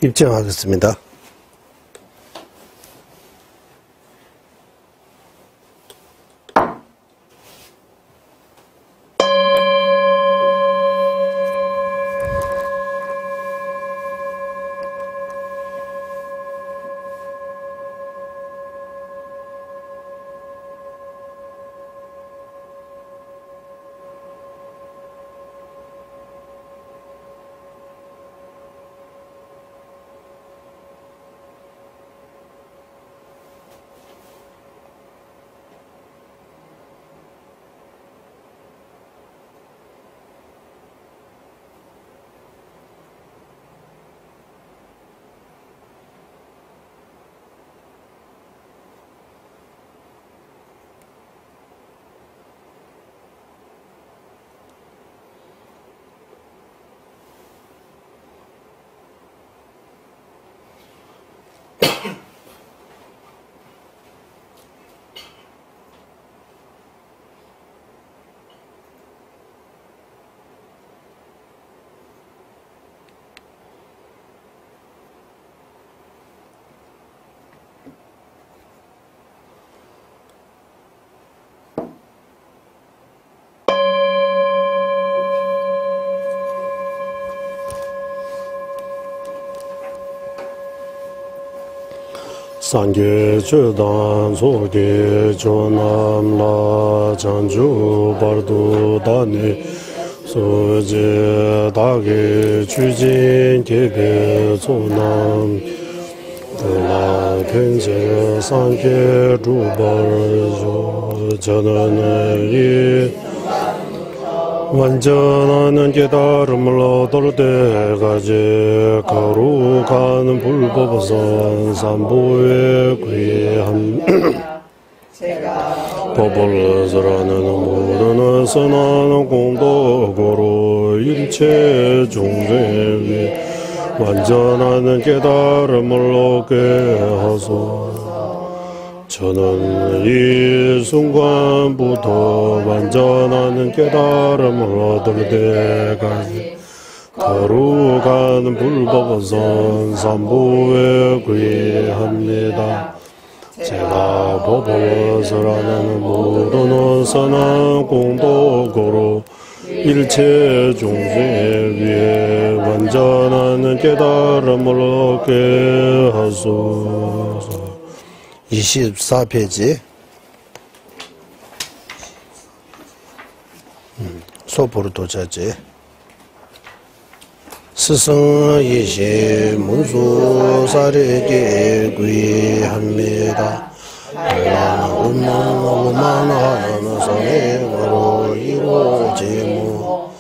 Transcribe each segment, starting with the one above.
입증하겠습니다. 산계 주단 소계 조남라 장주 바르도 다니 소제 다게 주진 개배 소남 돌아 근제 산계 주바르 저는 이 완전한 깨달음을 얻을 때까지 거룩한 불법선 삼보에 귀한 법을 설하는 모든 선한 공덕으로 일체众生 위해 완전한 깨달음을 얻게 하소서. 저는 이 순간부터 완전한 깨달음을 얻을 때까지 거룩한 불법선 삼보에 귀합니다. 제가 법을 설하는 모든 선한 공덕으로 일체众生 위해 완전한 깨달음을 얻게 하소서. 24페이지 소포르도자지 스승이시 문수사리게 귀합니다. 오만하는 선행으로 이루어지무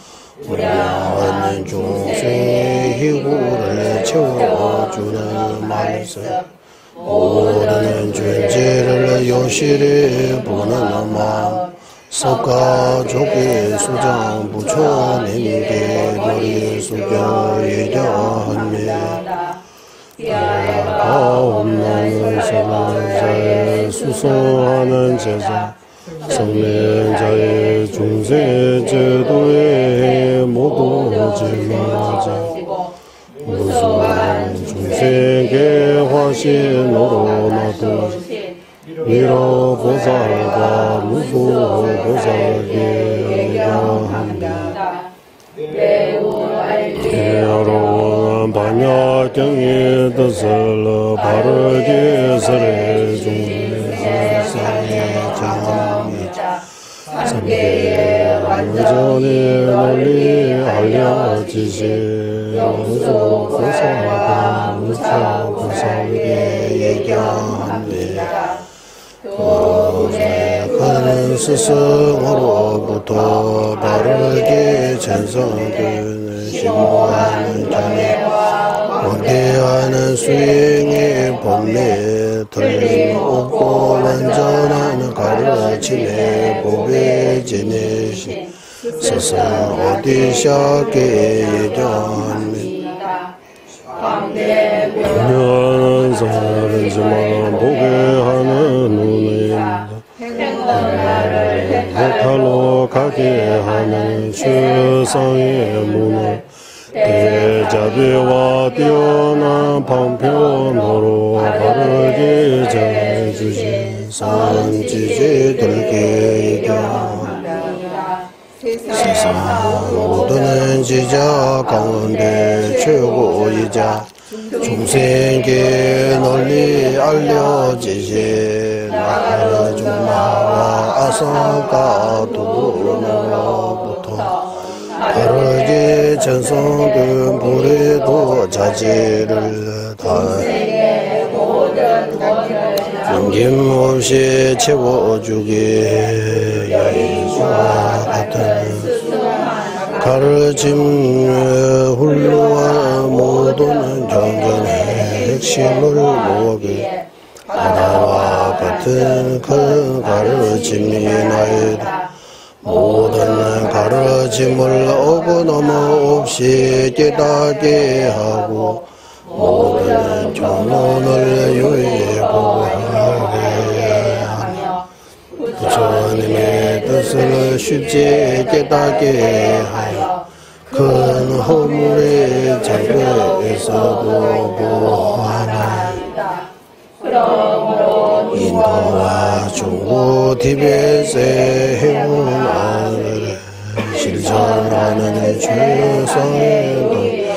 우리는 중생의 희구를 채워주는 말씀 모든 존재를 여실히 보는 마음 석가족의 수장 부처님께 머리 숙여 예견합니다. 없는 성자의 수성하는 제자 성명자의 중생 제도에 모두 짊어져 무수한 중생의 화신으로 나도 미러보살과 무수보살에게 영합니다. 여러분 방야경의 뜻을 바르게 설해 중생사의 장이자 삼계 완전히 널리 알려지시 무수보살과 무차보살에게 얘기합니다. 그는 스승으로부터 바르게 전성되는 신고하는 자에 원대하는 수행의 법례 틀림없고 완전한 가르침의 법에 지내신 스승 어디샤께 예견 세상의 문을 대자비와 뛰어난 방편으로 바르게 전해주신 선지지들께 이겨 세상 모든 지자 가운데 최고이자 중생께 널리 알려지신 나라주마와 아성가 두부로부터 바르게 전성된 불에도 자질을 다해 끊김없이 채워주게 야이와 같은 가르침 훌륭한 모든 경전의 핵심을 모으게 바다와 같은 큰 가르침이나이다. 모든 가르침을 어긋남 없이 깨닫게 하고 모든 경론을 유의보하게 하며 부처님의 뜻을 쉽게 깨닫게 하여 큰 허물의 장벽에서도 보호하나이다. 인도와 중국 티벳의 행운을 실천하는 최상의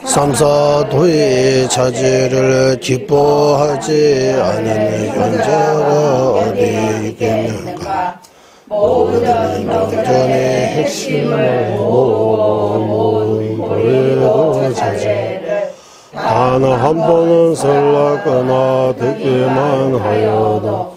삼사도의 차지를 기뻐하지 않은 현자가 어디 있겠는가. 모든 경전의 핵심을 모든 도에도 차지를 단 한 번은 설라거나 듣기만 하여도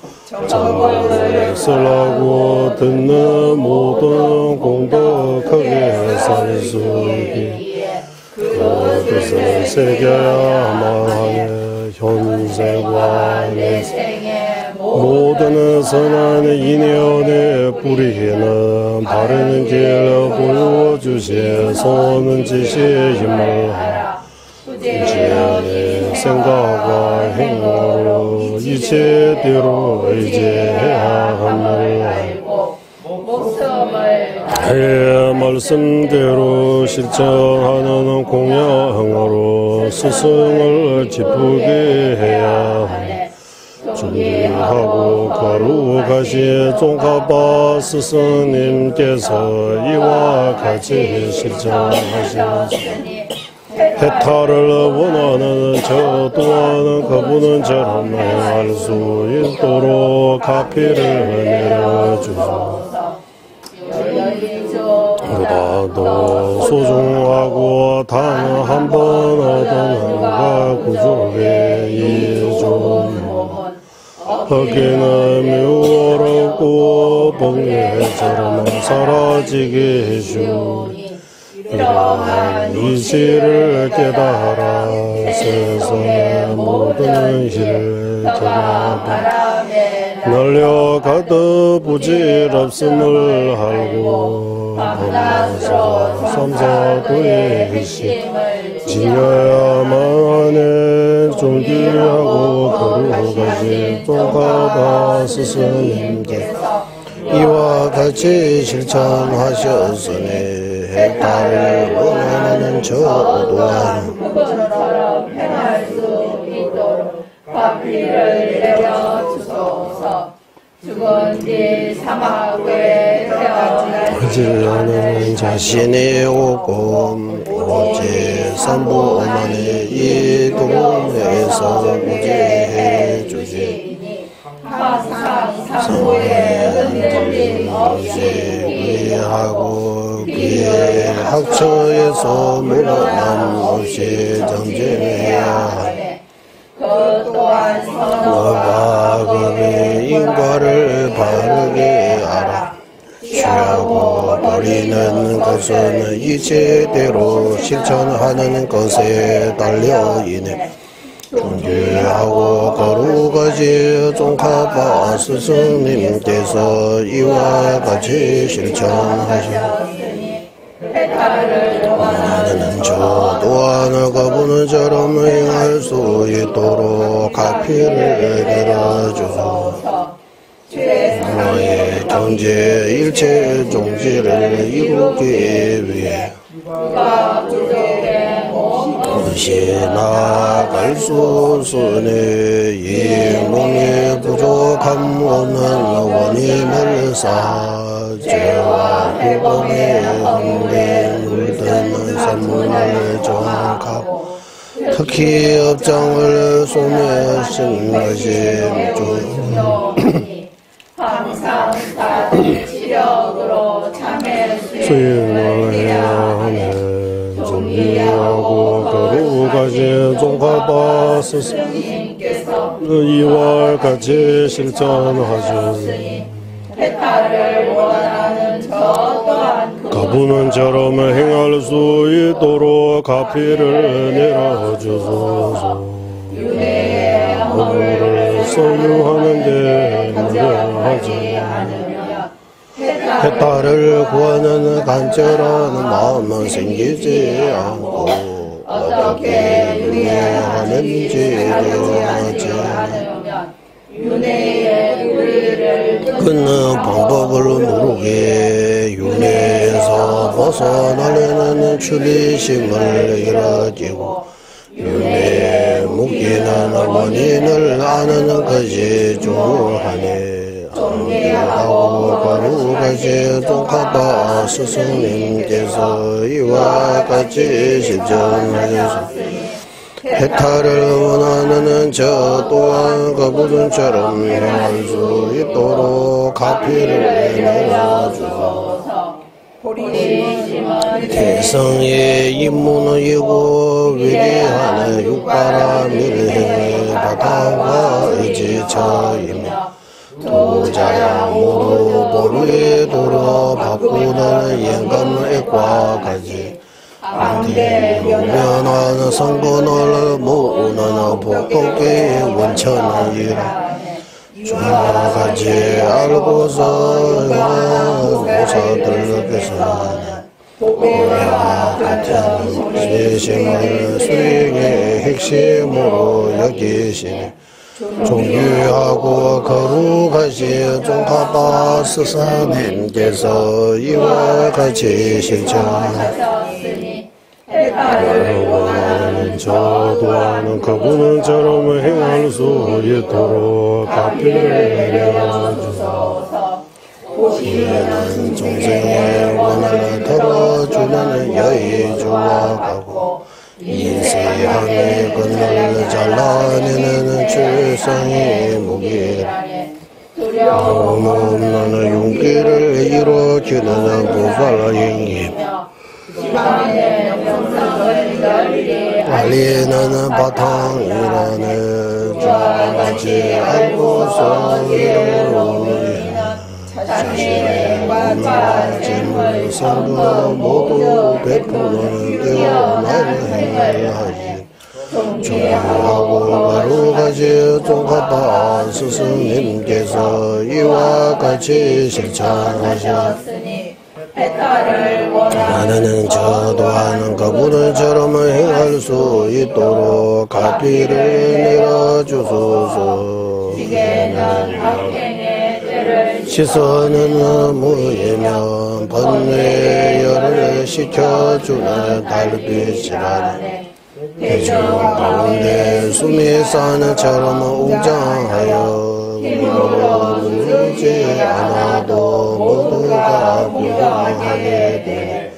정법을 설하고 듣는 모든 공덕하게 살 수 있게 그 뜻을 새겨야만 하네. 현세과 내생의 모든 선한 인연의 뿌리는 바른 길 보여주시소는 지시의 힘을 하라. 이제의 생각과 행동으로 이체대로 의지해야 함을 알고 목숨을 다해 말씀대로 실천하는 공양으로 스승을 기쁘게 해야 하네. 준비하고 거룩하신 종가바 스승님께서 이와 같이 실천하셨으니 해탈을 원하는 저 또한 그분은 저를 알 수 있도록 가피를 내려주소서. 보다도 소중하고 단 한 번 얻은 은과 구속의 이종은 하기는 매우 어렵고 복례처럼 사라지게 해주니 이러한 이치를 깨달아 세상의 모든 일을 전하다 널려 가득 부질없음을 알고 밤낮으로 삼사도의 핵심을 지녀야만 하네. 존귀하고 거룩하신 종가바 스승님께서 이와 같이 실천하셨으니 해탈을 원하는 저 또한 그것처럼 행할 수 있도록 가피를 내려주소서. 죽은 뒤 사막에 태어나는 자신이 없고 오직 삼보만의 이 동네에서 구제해 주시니 항상 삼보에 흔들림 없이 귀하고 그의 학처에서 물러남 없이 정진해야 하네. 그 또한 선어가 그의 인과를 바르게 알아 취하고 버리는 것은 이제대로 실천하는 것에 달려있네. 존귀하고 거룩하신 종가바 스승님께서 이와 같이 실천하셨으니 원하는 저 또한 그분처럼 행할 수 있도록 가피를 내려주소서. 나의 존재 일체 종지를 이루기 위해 그것이 나아갈 수 없으니 이 몸이 부족함 없는 원인을 죄와 불법에 함께 물드는 산문을 정하고 특히 업장을 소멸하신 것이 항상 지력으로 참회 수행을 해야 하네. 정리하고 거룩하신 종합바 스승님께서 이와 같이 실천하시니 해탈을 원하는 저 또한 가부는 저럼 행할 수 있도록 가피를 내려주소서. 윤회의 허물을 소유하는데 무례하지 않으면 해탈을 구하는 간절한 마음은 생기지 않고 어떻게 윤회하는지 알지 않으면 윤회의 우리를 그는 방법을 모르게 윤회에서 벗어나려는 출리심을 일으키고 윤회의 묶이는 원인을 아는 것이 중요하네. 존경하고 거룩하신 종합바 스승님께서 이와 같이 실천하셨으니 해탈을 원하는 저 또한 그분처럼 행할 수 있도록 가피를 내려주소서. 태성의 임무이고 위대한 육바람일 행의 바탕과 의지처이며 도자야 모두 보루에 도로 바꾸는 영감액과 같이 안대 명면한 성근을 모으는 복덕의 원천이라 주마같이 알고서 모사들께서는 복배와 같은 재심을 수행의 핵심으로 여기시니 존귀하고 거룩하신 종합바 스승님께서 이와 같이 실천하셨으니 해탈을 원하는 저 또한 그분처럼 행할 수 있도록 가피를 내려주소서. 보시는众생의 원한을 들어주는 여의주와 같고 인세함의 끈을 잘라내는 출성의 무기라네. 두려움 없는 용기를 일으키는 부살행이며 지방의 명성을 널리 알리는 바탕이라네. 주같이 알고서 이름으로 자신의 관심을 성도 모두 베푸는 뛰어난 행을 하시 존귀하고 거룩하신 종합바 스승님께서 이와 같이 실천하셨으니 해탈을 원하는 저 또한 그분처럼 행할 수 있도록 가피를 내려주소서. 시선은 무예면 번뇌의 열을 식혀주는 달빛이라네. 대중 가운데 숨이 사는 처럼 웅장하여 힘으로 누르지 않아도 모두가 구경하게 되네.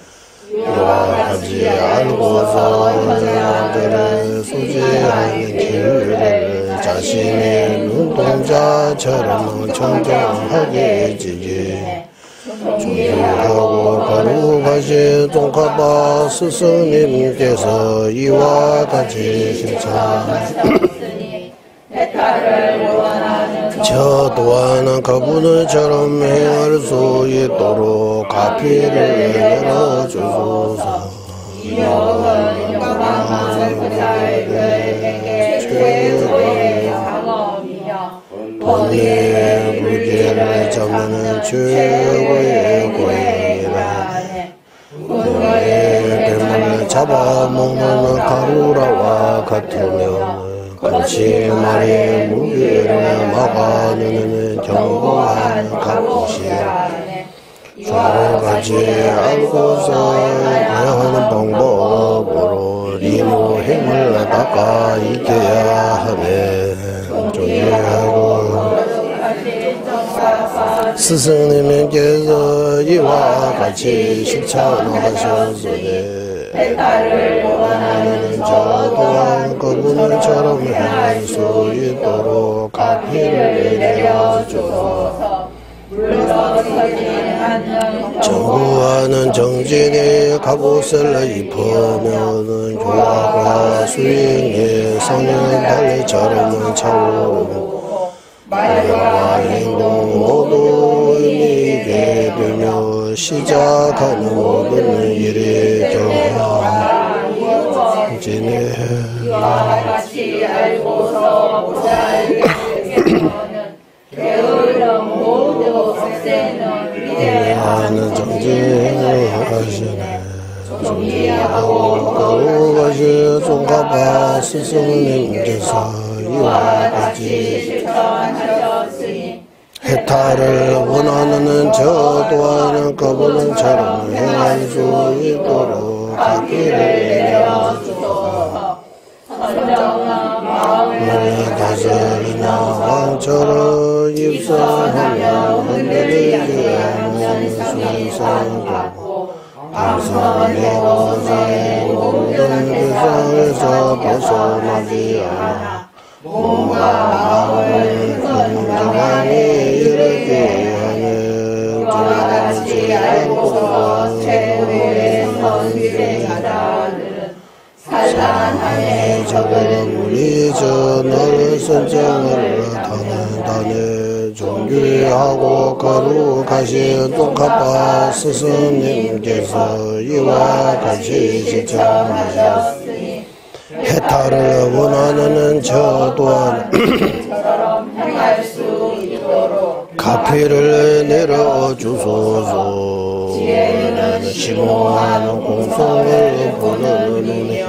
이와 같이 알고서 자들을 수지하는 길을 자신의 눈동자처럼 청정하게 지지. 존귀하고 거룩하신 종합바 스승님께서 이와 같이 실천하셨으니 저 또한 그분처럼 행할 수 있도록 가피를 내려주소서. 이력은 영광한 그자에게 최고의 상업이며 번뇌의 물질을 잡는 최고의 고행이라네. 분노의 뱀을 잡아먹는 가루라와 같으며 같이 말의 무게를 막아내는 경고한 각곳이야. 저같이 알고서 하는 방법으로 이모 힘을 닦아 익혀야 하네. 존경하고 스승님께서 이와 같이 실천하셨으니 해탈을 원하는 저 또한 그분처럼 행할 수 있도록 가피를 내려주소서. 정부하는 정진이 갑옷을 입으면 조화가 수행에 성령 달래처럼 차오르고 말과 행동 모두 의미있게 되며 시작하는 모든 일이 경황지네. 이와 같이 알고서 보살께서는 게으름 모두 없애는 위대한 정진을 하시네. 존귀하고 거룩하신 종가바 스승님께서 이와 같이 실천하셨으니 해탈을 원하는 저 또한 그분처럼 행할 수 있도록 가피를 내려주소서. 선정한 마음을 다스리나 왕처럼 입성하며 흔들리지 않는 순상을 받고 방선의 고생의 모든 대상에서 벗어나지 않아 몸과 마음을 건강하게 이르게 하는 저같이 알고서 최고의 선비의 자들은 산란함에 적은 우리 저 너의 선정을 나타낸다네. 존귀하고 거룩하신 종가바 스승님께서 이와 같이 실천하셨으니 해탈을 원하는 저 또한 행할 수 있도록 가피를 내려주소서. 지혜는 심오한 공성을 보는 눈이며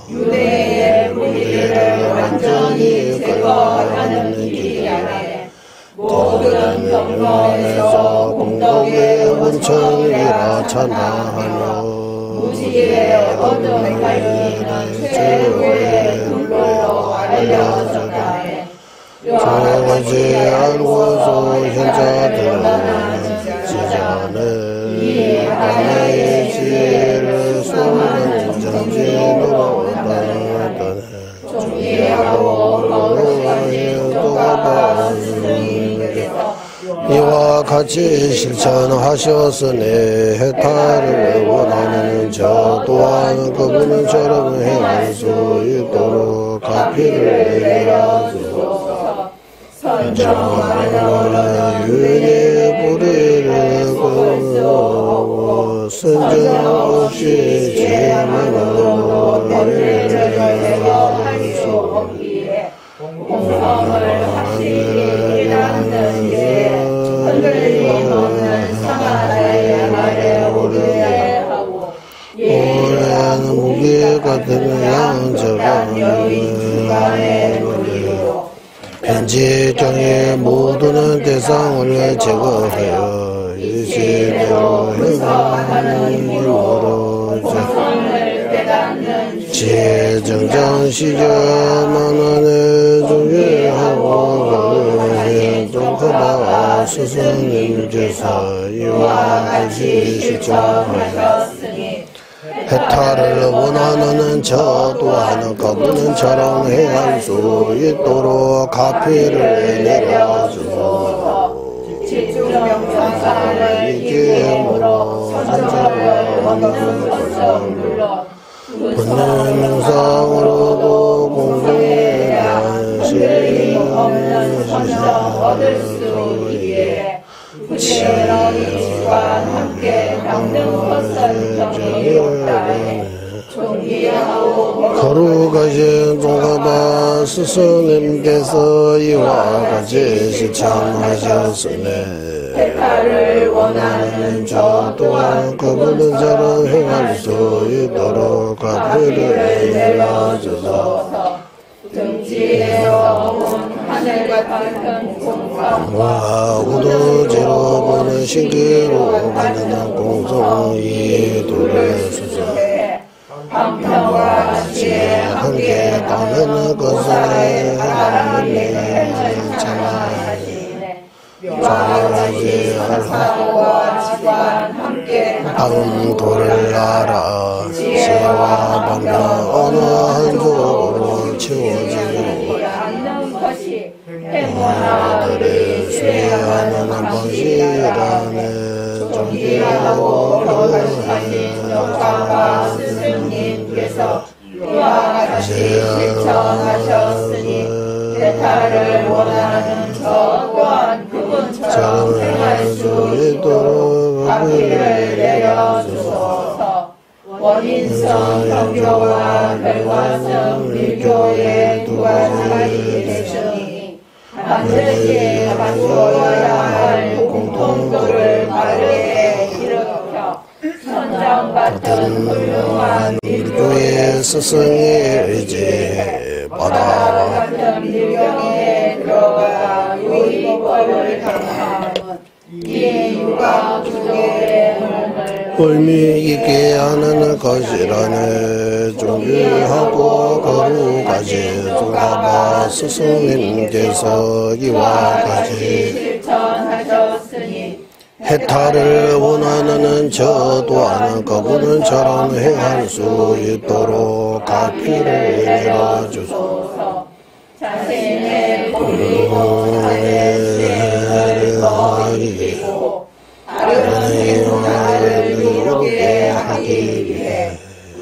유대의 무리를 완전히 끌어가는 길이라네. 모든 경로에서 공덕의 원천이라 찬양하며 무지의 어둠을 밝히는 최고의 불로 알려주다네. 저같이 알고서 현자들은 지자는 이 하나의 지혜를 쏘는 정진으로 따르다네. 존귀하고 거룩하신 종가바 스승님께서 이와 같이 실천하셨으니 해탈을 원하는 저 또한 그분처럼 행할 수 있도록 가피를 내려주소서. 선정하는 유의 뿌리를 끊고 선정 없이 죄만으로 머리를 제거할 수 없기에 공성을 확실히 깨닫는 게 흔들림 없는 상하나의 말에 오르게 하고 오래는 무기 같은 양적한 여인 중간에 놀리고 편지장의 모든 대상을 제거하여 일시대로 행하는 힘으로 지혜정장 시절만원의 존귀하고 종가바 스승님께서 이와 같이 실천하셨으니 해탈을 원하는 저 또한 그분처럼 행할 수 있도록 가피를 내려주소서. 집중명상을 이기므로 선정을 얻는 것은 물론 본능 명상으로도 공동의 안식이 없는 선정 얻을 수 있기에 부지런히 시간 함께 당등 것을 정의롭다네. 존귀하고 거룩하신 종가바 스승님께서 이와 같이 실천하셨으니 해탈을 원하는 저 또한 그분처럼 행할 수 있도록 가피를 내려주소서. 등지에서 온 하늘 같은 공성 와 우도지로 보는 신기로 만드는 공성이 둘레수서 방편과 지혜 함께 가는 것을 하나님의 찬양하시네 묘하지 사고와 지관 함께 방도를 알아 지혜와 방편 어느 한쪽으로 치워지고 않는 것이 행원하들이 수행하는 방식이라네 존귀하고 거룩하신 역사가 스승님께서 이와 같이 실천하셨으니 대타를 원하는 저 또한 그분처럼 행할 수 있도록 가기를 내려주소서. 원인성 성교와 결과성 밀교의 두 가지 대승이 반드시 갖추어야 할 공통도를 바르게 일으켜 선장 같은 훌륭한 밀교의 스승의 의지에 받아 같은 밀경에 들어가 유의법을 강화함은 이 육아 부족의 몸을 의미 있게 하는 것이라네 존귀하고 거룩하신 조가바 스승님께서 이와 같이 실천하셨으니 해탈을 원하는 저 또한 그분처럼 행할 수 있도록 가피를 내려주소서. 자신의 본리도 자신의 거리고 다른 나를 이루게 하기 위해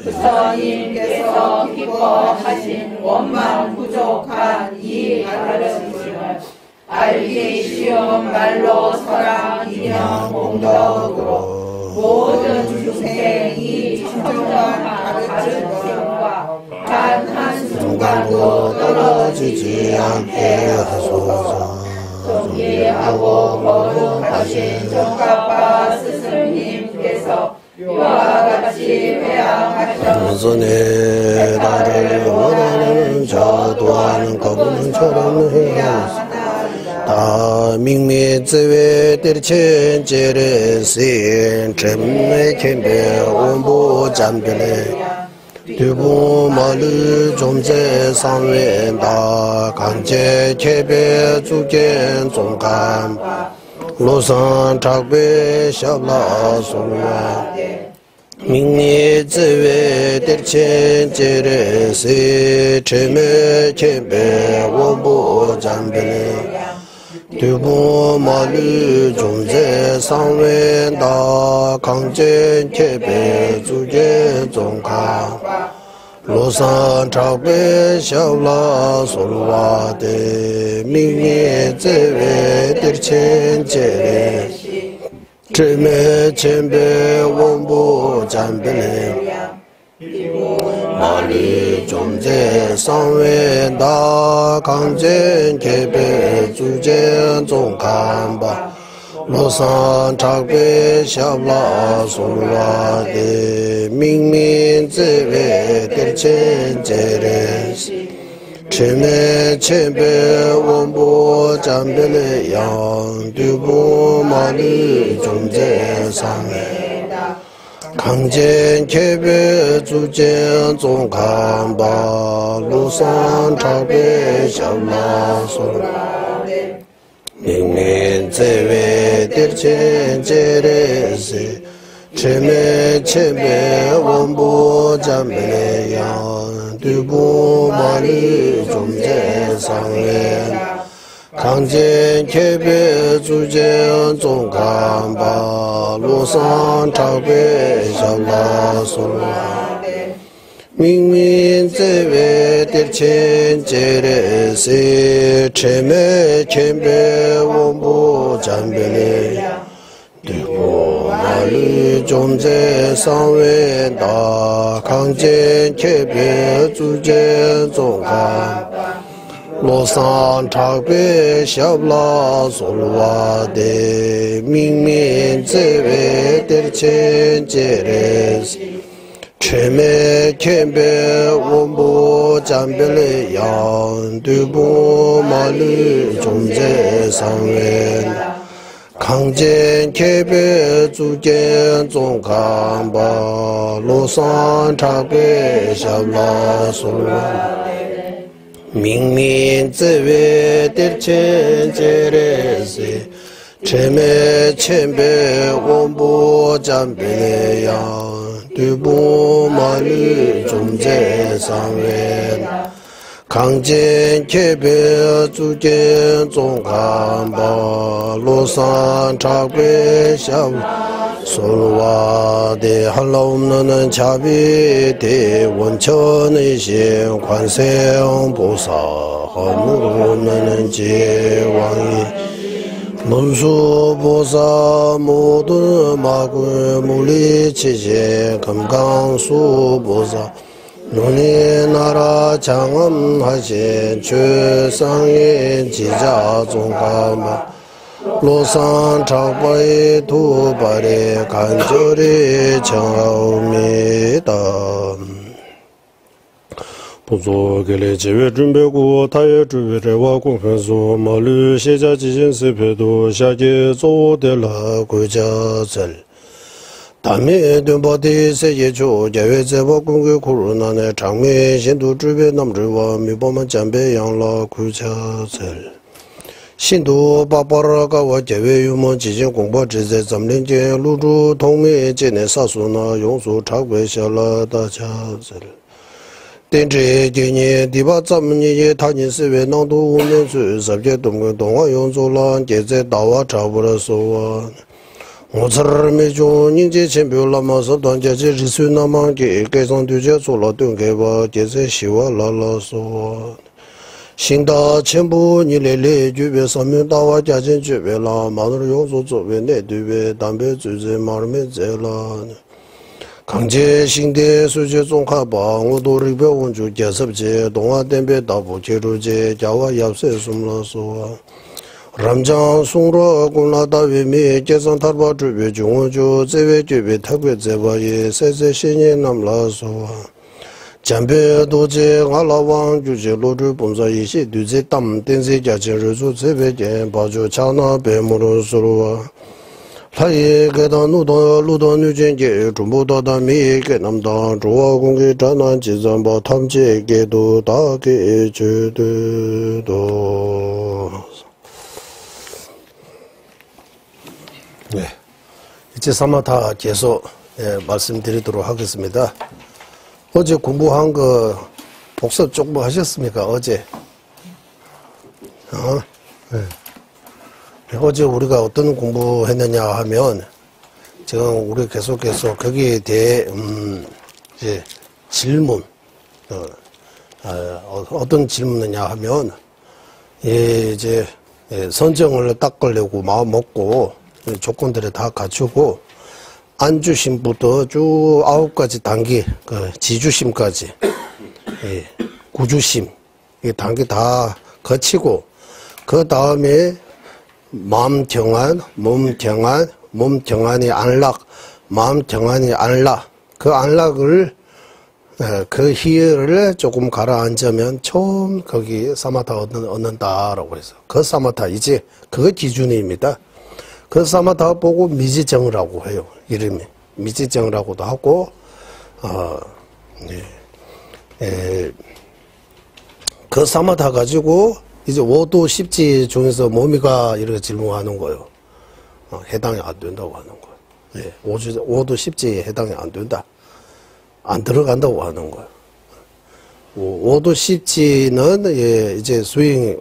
부처님께서 기뻐하신 원망 부족한 이 가르침을 알기 쉬운 말로 사랑, 인연, 공덕으로 모든 중생이 청정한 가르침과 단 한순간도 떨어지지 않게 하소서. 존귀하고 거룩하신 정갑바 스승님께서 이와 같이 회양하셨으니 손에 나를 원하는 자 또한 그분처럼 행하소서. 다 밍미즈웨 때르첸제레신 젬메 켐베 원보 잠벨레 두부 마르 좀제 상외다 강제 켐베 주겐 종감 로산 작베 샤블라 송와 밍미즈웨 때르첸제레신 젬메 켐베 원보 잠벨레 두부 마르 좀제 상외다 강제 켐베 주게 종가 로산 작베 샤블라 솔와데 밍예 제베 데르첸제레 젬메 젬베 원보 잠벨레 마리 좀제 상외다 강제 켐베 주제 종간바 로산 작베 샤블라 솔와데 밍민 제베 데르첸제레 젬메 젬베 원보 잠벨레 양 두부 마리 좀제 상외 강제 켐베 주제 종간바 로산 작베 샤블라 솔와데 밍민 제베 데르첸제레 젬메 젬베 원보 잠벨레 양 두부 마리 좀제 상외 강제 켐베 주제 종간바 로산 작베 샤블라 솔와데 밍민 제베 데르첸제레 젬메 젬베 원보 잠벨레 두부 마리 좀제 상외다 강제 켐베 주제 종간바 로산 작베 샤블라 솔와데 밍민 제베 데르첸제레 최매 캠베 원보 잠벨레 양 두부 마리 종제 상회 강젠 케베 주겐 종강바 로산 차베 샤라 소라 민민 제외 derchen 제레세 최매 쳔베 원보 잠벨레 양 두부 마리 종제 상회 강젠 케베 주겐 종강바 로산 차베 샤 솔와데 한라 없는 자비대 원천의 신 관세음 보사 허물 없는 제왕이 문수보사 모든 마구 물리치제 금강수보사 눈이 나라 장엄하신 최상의 지자 종가마 로산 작바의 두발의 간절히 정하옵니다. 부족의 제외 준비고 타의 주의와 공편소 말루 시자 지진 스페도 샤게 조델라 구자절 담에 된바디 세계조 제외 제보 공개 코로나의 장미 신도 주변 남들과 미범한 잠배 양라 구자절 신도 바바라가와 제외 유문 지진 공부 지제 점령제 루루 동매 제내 사수나 용수 작외샤라 다자절 dentre genye diba zamni ye tani sewe nangdo umen su sabje dongwe dongwa yonzo lan geze dawa chabura sowa ngotsar me jo ningje chenpyo lama sa danje je risu namang ge gesan duje sola dongge ba geze shiwa lala sowa 신다 첨부 니레레 주베 사면 다와 자진 주베라 마늘 용소 조베 내 두베 담배 주제 마르메 제라 강제 신대 수제 종카바 오도리베 원주 계습제 동아 덴베 다부 제루제 자와 yap세 숨라소와 람장 송로 군라다 위미 계산 탈바 주베 중원주 제베 주베 탁베 제바예 세세 신이 남라소와 잠배 도제 알라왕 주제 로드 본사 이시 두제 담 덴세 자제르조 제베제 바조 차나 베모로스로와 타예 게다 노도 루도 뉴젠게 중보다다 미게 남다 조와 공개 전환 지점바 탐지게도 다게 주도도 네. 이제 사마타 계속 말씀드리도록 하겠습니다. 어제 공부한 거 복습 조금 하셨습니까? 어제? 네. 어제 우리가 어떤 공부했느냐 하면 지금 우리 계속해서 거기에 대해 이제 질문 어떤 질문이냐 하면 이제 선정을 딱 걸려고 마음 먹고 조건들을 다 갖추고 안주심부터 쭉 9가지 단계, 지주심까지, 구주심, 이 단계 다 거치고, 그 다음에 마음 경안, 몸 경안, 몸 경안이 안락, 마음 경안이 안락, 그 안락을, 그 희열을 조금 가라앉으면 처음 거기 사마타 얻는다라고 해서, 그 사마타, 이제 그거 기준입니다. 그 사마타 보고 미지정이라고 해요. 이름이 미지정이라고도 하고 그 사마타 가지고 이제 5도 10지 중에서 몸이가 이렇게 질문하는 거예요. 해당이 안 된다고 하는 거예요. 5도 10지에 해당이 안 된다. 안 들어간다고 하는 거예요. 5도 10지는 이제 수행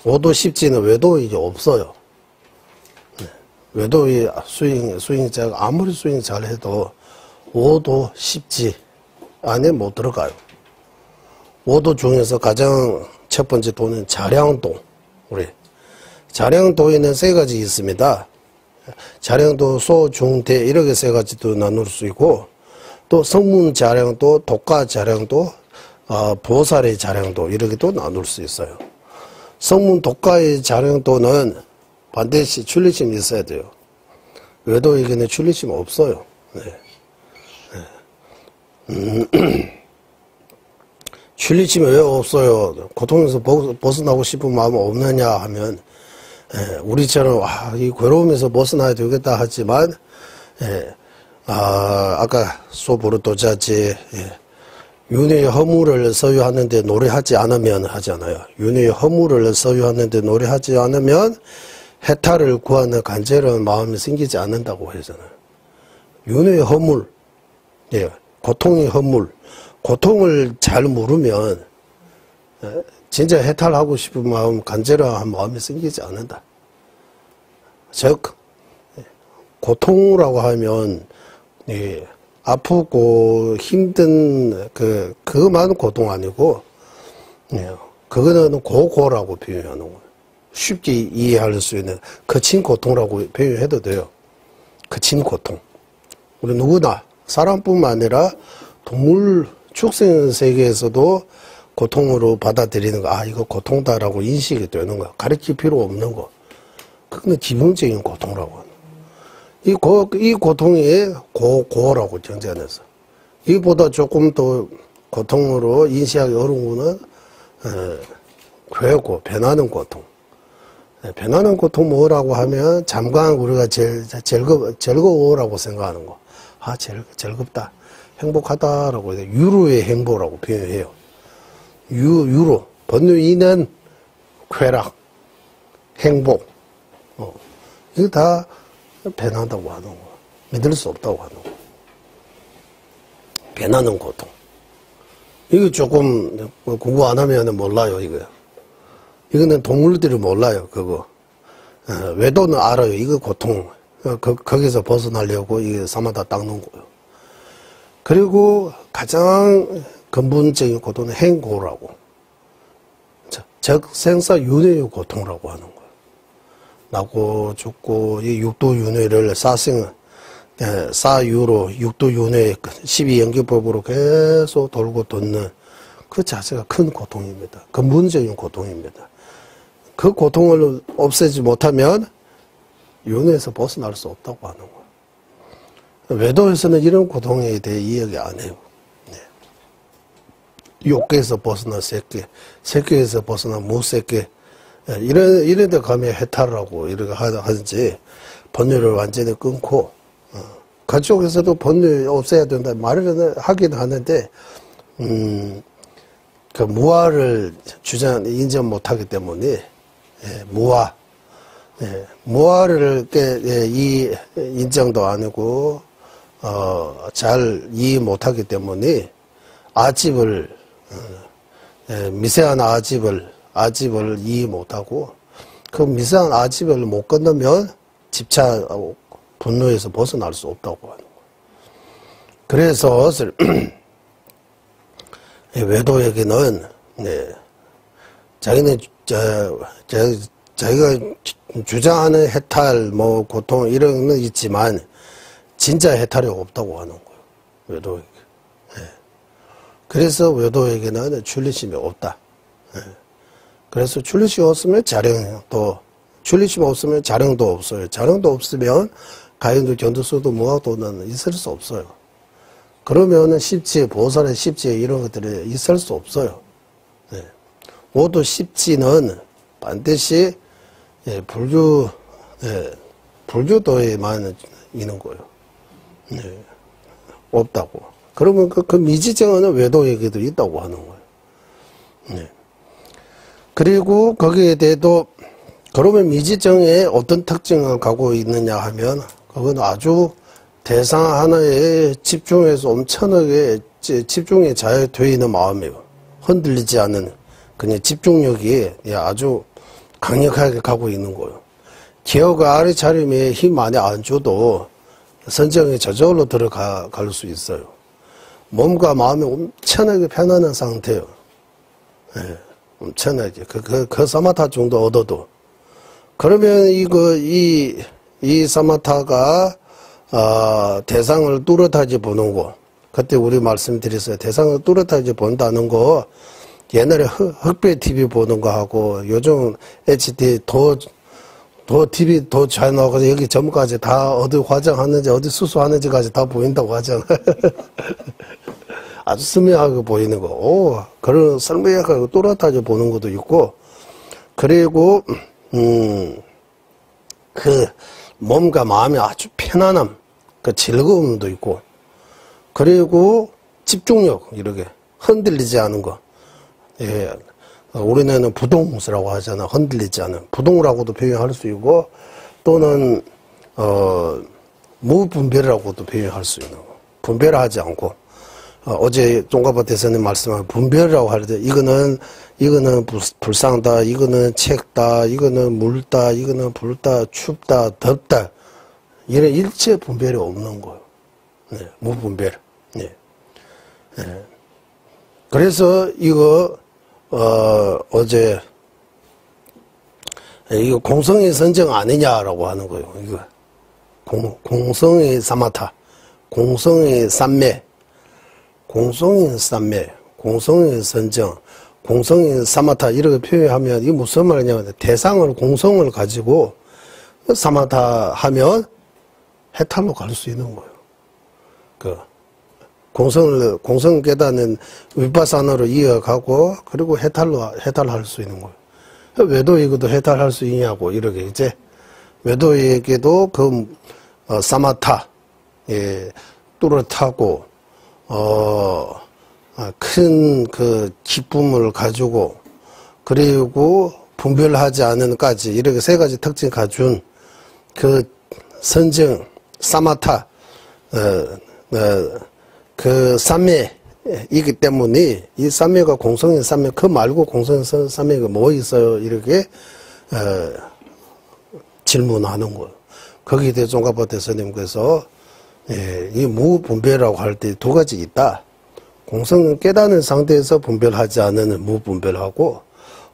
5도 10지는 외도 이제 없어요. 외도의 수행자가 아무리 수행 잘해도 5도 10지 안에 못 들어가요. 5도 중에서 가장 첫 번째 도는 자량도. 우리 자량도에는 3가지 있습니다. 자량도, 소, 중, 대 이렇게 3가지도 나눌 수 있고 또 성문 자량도, 독가 자량도, 보살의 자량도 이렇게도 나눌 수 있어요. 성문 독가의 자량도는 반드시 출리심이 있어야 돼요. 외도에게는 출리심 없어요. 네. 출리심이 왜 없어요? 고통에서 벗어나고 싶은 마음은 없느냐 하면, 우리처럼, 이 괴로움에서 벗어나야 되겠다 하지만, 아까 소보르도자지, 윤회의 허물을 소유하는데 노래하지 않으면 하잖아요. 윤회의 허물을 소유하는데 노래하지 않으면 해탈을 구하는 간절한 마음이 생기지 않는다고 하잖아요. 윤회의 허물, 고통의 허물, 고통을 잘 모르면 진짜 해탈하고 싶은 마음, 간절한 마음이 생기지 않는다. 즉 고통이라고 하면 아프고 힘든 그만 고통 아니고 그거는 고고라고 표현하는 거예요. 쉽게 이해할 수 있는 거친 고통이라고 표현해도 돼요. 거친 고통. 우리 누구나 사람뿐만 아니라 동물 축생 세계에서도 고통으로 받아들이는 거, 이거 고통다라고 인식이 되는 거, 가르칠 필요 없는 거. 그건 기본적인 고통이라고 하는 거. 이 고통이 고라고 정제해서 이보다 조금 더 고통으로 인식하기 어려운 거는 괴고, 변하는 고통. 변하는 고통 뭐라고 하면 잠깐 우리가 즐거워라고 생각하는 거. 즐겁다. 행복하다라고 해서 유로의 행복이라고 표현해요. 유로. 번뇌인은 쾌락, 행복. 이거 다 변한다고 하는 거. 믿을 수 없다고 하는 거. 변하는 고통. 이거 조금 공부 안 하면 몰라요, 이거요. 이거는 동물들이 몰라요, 그거. 외도는 알아요. 이거 고통. 거기서 벗어나려고 이게 사마다 닦는 거예요. 그리고 가장 근본적인 고통은 행고라고. 즉, 생사윤회의 고통이라고 하는 거예요. 나고 죽고 이 육도윤회를 사유로 육도윤회 12연기법으로 계속 돌고 돕는 그 자체가 큰 고통입니다. 근본적인 고통입니다. 그 고통을 없애지 못하면 윤회에서 벗어날 수 없다고 하는 거예요. 외도에서는 이런 고통에 대해 이야기 안 해요. 욕계에서 벗어나 새끼, 새끼에서 벗어나 무새끼, 이런 데 가면 해탈하고 이렇게 하든지 번뇌를 완전히 끊고, 그쪽에서도 번뇌 없애야 된다 말을 하긴 하는데, 그 무아를 인정 못하기 때문에, 무아를 이 인정도 아니고, 잘 이해 못하기 때문에, 아집을, 미세한 아집을 이해 못하고, 그 미세한 아집을 못 건너면 집차 분노에서 벗어날 수 없다고 하는 거예요. 그래서, 외도에게는, 자기는, 자기가 주장하는 해탈, 고통, 이런 건 있지만, 진짜 해탈이 없다고 하는 거예요. 외도에게. 그래서 외도에게는 출리심이 없다. 그래서 출리심이 없으면 출리심이 없으면 자령도 없어요. 자령도 없으면 가연도 견도수도 무학도는 있을 수 없어요. 그러면은 십지, 보살의 십지 이런 것들이 있을 수 없어요. 모두 십지는 반드시 불교도에만 있는 거예요. 없다고. 그러면 그 미지정은 외도에게도 있다고 하는 거예요. 그리고 거기에 대해도 그러면 미지정에 어떤 특징을 갖고 있느냐 하면 그건 아주 대상 하나에 집중해서 엄청나게 집중에 잘 되어 있는 마음이에요. 흔들리지 않는 그냥 집중력이 아주 강력하게 가고 있는 거예요. 기어가 아래차림에 힘 많이 안 줘도 선정에 저절로 들어갈 수 있어요. 몸과 마음이 엄청나게 편안한 상태예요. 엄청나게. 그 사마타 정도 얻어도. 그러면 이 사마타가, 대상을 뚜렷하게 보는 거. 그때 우리 말씀드렸어요. 대상을 뚜렷하게 본다는 거, 옛날에 흑백 TV 보는 거 하고, 요즘 HD 더 TV 더 잘 나와서 여기 점까지 다 어디 화장하는지, 어디 수수하는지까지 다 보인다고 하잖아. 아주 선명하게 보이는 거. 오, 그런 선명하게 또렷하게 보는 것도 있고, 그리고, 그 몸과 마음이 아주 편안함, 그 즐거움도 있고, 그리고 집중력, 이렇게 흔들리지 않은 거. 예, 우리는 부동수라고 하잖아. 흔들리지 않은. 부동이라고도 표현할 수 있고, 또는, 무분별이라고도 표현할 수 있는 거. 분별하지 않고, 어제 종가바 대사님 말씀한 분별이라고 할 때, 이거는 불상다, 이거는 책다, 이거는 물다, 이거는 불다, 춥다, 덥다. 이런 일체 분별이 없는 거예요. 네, 무분별. 네. 네. 그래서 이거, 어제, 이거 공성의 선정 아니냐라고 하는 거예요. 이거. 공성의 사마타, 공성의 삼매, 공성의 삼매, 공성의 선정, 공성의 사마타 이렇게 표현하면 이게 무슨 말이냐면 대상을 공성을 가지고 사마타 하면 해탈로 갈 수 있는 거예요. 그 공성을 깨닫는 위파사나로 이어가고 그리고 해탈할 수 있는 거예요. 왜도 이것도 해탈할 수 있냐고 이렇게 이제 외도에게도 그 사마타 예, 뚜렷하고 큰 그 기쁨을 가지고 그리고 분별하지 않은까지 이렇게 세 가지 특징 가준 그 선정 사마타 그 삼매이기 때문에 이 삼매가 공성의 삼매 그 말고 공성의 삼매가 뭐 있어요 이렇게 질문하는 거예요. 거기에 대해 종가바 대사님께서 예, 이 무분별이라고 할 때 두 가지 있다. 공성은 깨닫는 상태에서 분별하지 않는 무분별하고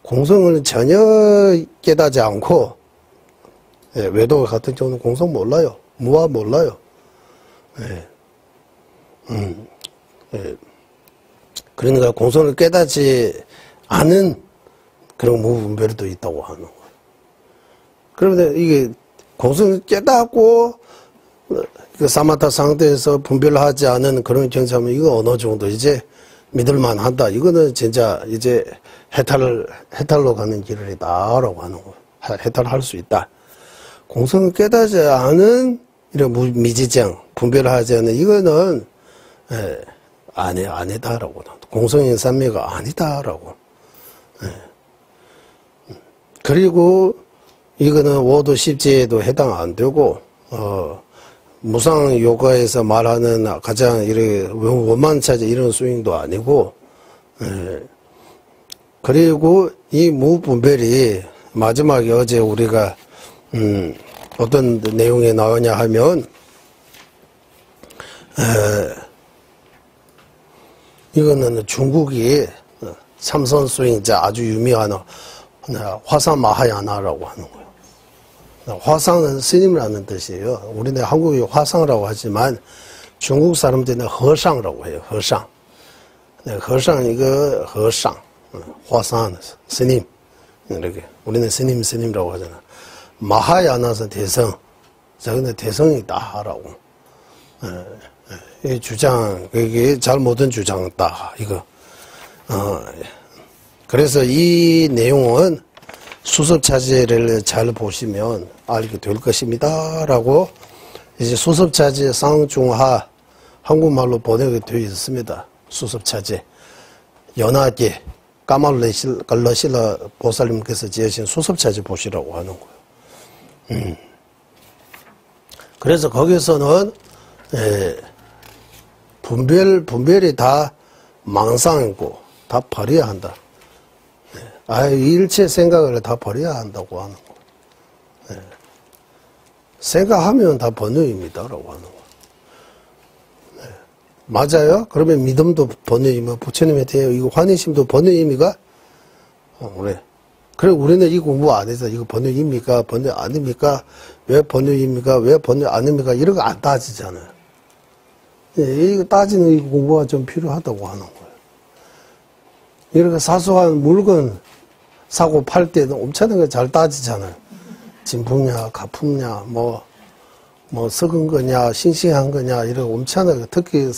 공성을 전혀 깨닫지 않고 예, 외도 같은 경우는 공성 몰라요. 무아 몰라요. 예. 예. 그러니까 공성을 깨닫지 않은 그런 무분별도 있다고 하는 거예요. 그러면 이게 공성을 깨닫고 그 사마타 상태에서 분별하지 않은 그런 경험하면 이거 어느 정도 이제 믿을만 한다. 이거는 진짜 이제 해탈로 가는 길이다라고 하는 거예요. 해탈할 수 있다. 공성을 깨닫지 않은 이런 미지정, 분별하지 않는 이거는 예, 아니다라고. 공성의 삼매가 아니다라고. 예. 그리고 이거는 오도 십지에도 해당 안 되고 무상 요가에서 말하는 가장 이렇게 원만차제 이런 스윙도 아니고 예. 그리고 이 무분별이 마지막에 어제 우리가 어떤 내용이 나오냐 하면 이거는 중국이 참선 스윙자 아주 유명한 화상 마하야나라고 하는 거예요. 화상은 스님이라는 뜻이에요. 우리는 한국이 화상이라고 하지만 중국 사람들은 허상이라고 해요. 허상. 네, 허상 이거 허상. 화상 스님. 이렇게 우리는 스님이라고 하잖아. 마하야나서 대성. 자기는 대성이다라고. 이 주장 이게 잘못된 주장이다. 이거. 그래서 이 내용은 수습차지를 잘 보시면 알게 될 것입니다. 라고 이제 수습차지 쌍중하 한국말로 번역이 되어 있습니다. 수습차지. 연하게 까말러실라 보살님께서 지으신 수습차지 보시라고 하는 거예요. 그래서 거기서는 분별이 다 망상이고 다 버려야 한다. 일체 생각을 다 버려야 한다고 하는 거. 예. 생각하면 다 번뇌입니다라고 하는 거. 예. 맞아요? 그러면 믿음도 번뇌이며 부처님에 대해 이거 환희심도 번뇌입니까? 그래. 그래 우리는 이 공부 안 해서 이거 번뇌입니까? 번뇌 아닙니까? 왜 번뇌입니까? 왜 번뇌 아닙니까? 이런 거 안 따지잖아요. 예, 이거 따지는 이 공부가 좀 필요하다고 하는 거예요. 이렇게 사소한 물건 사고 팔 때는 엄청나게 잘 따지잖아요. 진품냐, 가품냐, 뭐 썩은 거냐, 싱싱한 거냐, 이런 엄청나게 특히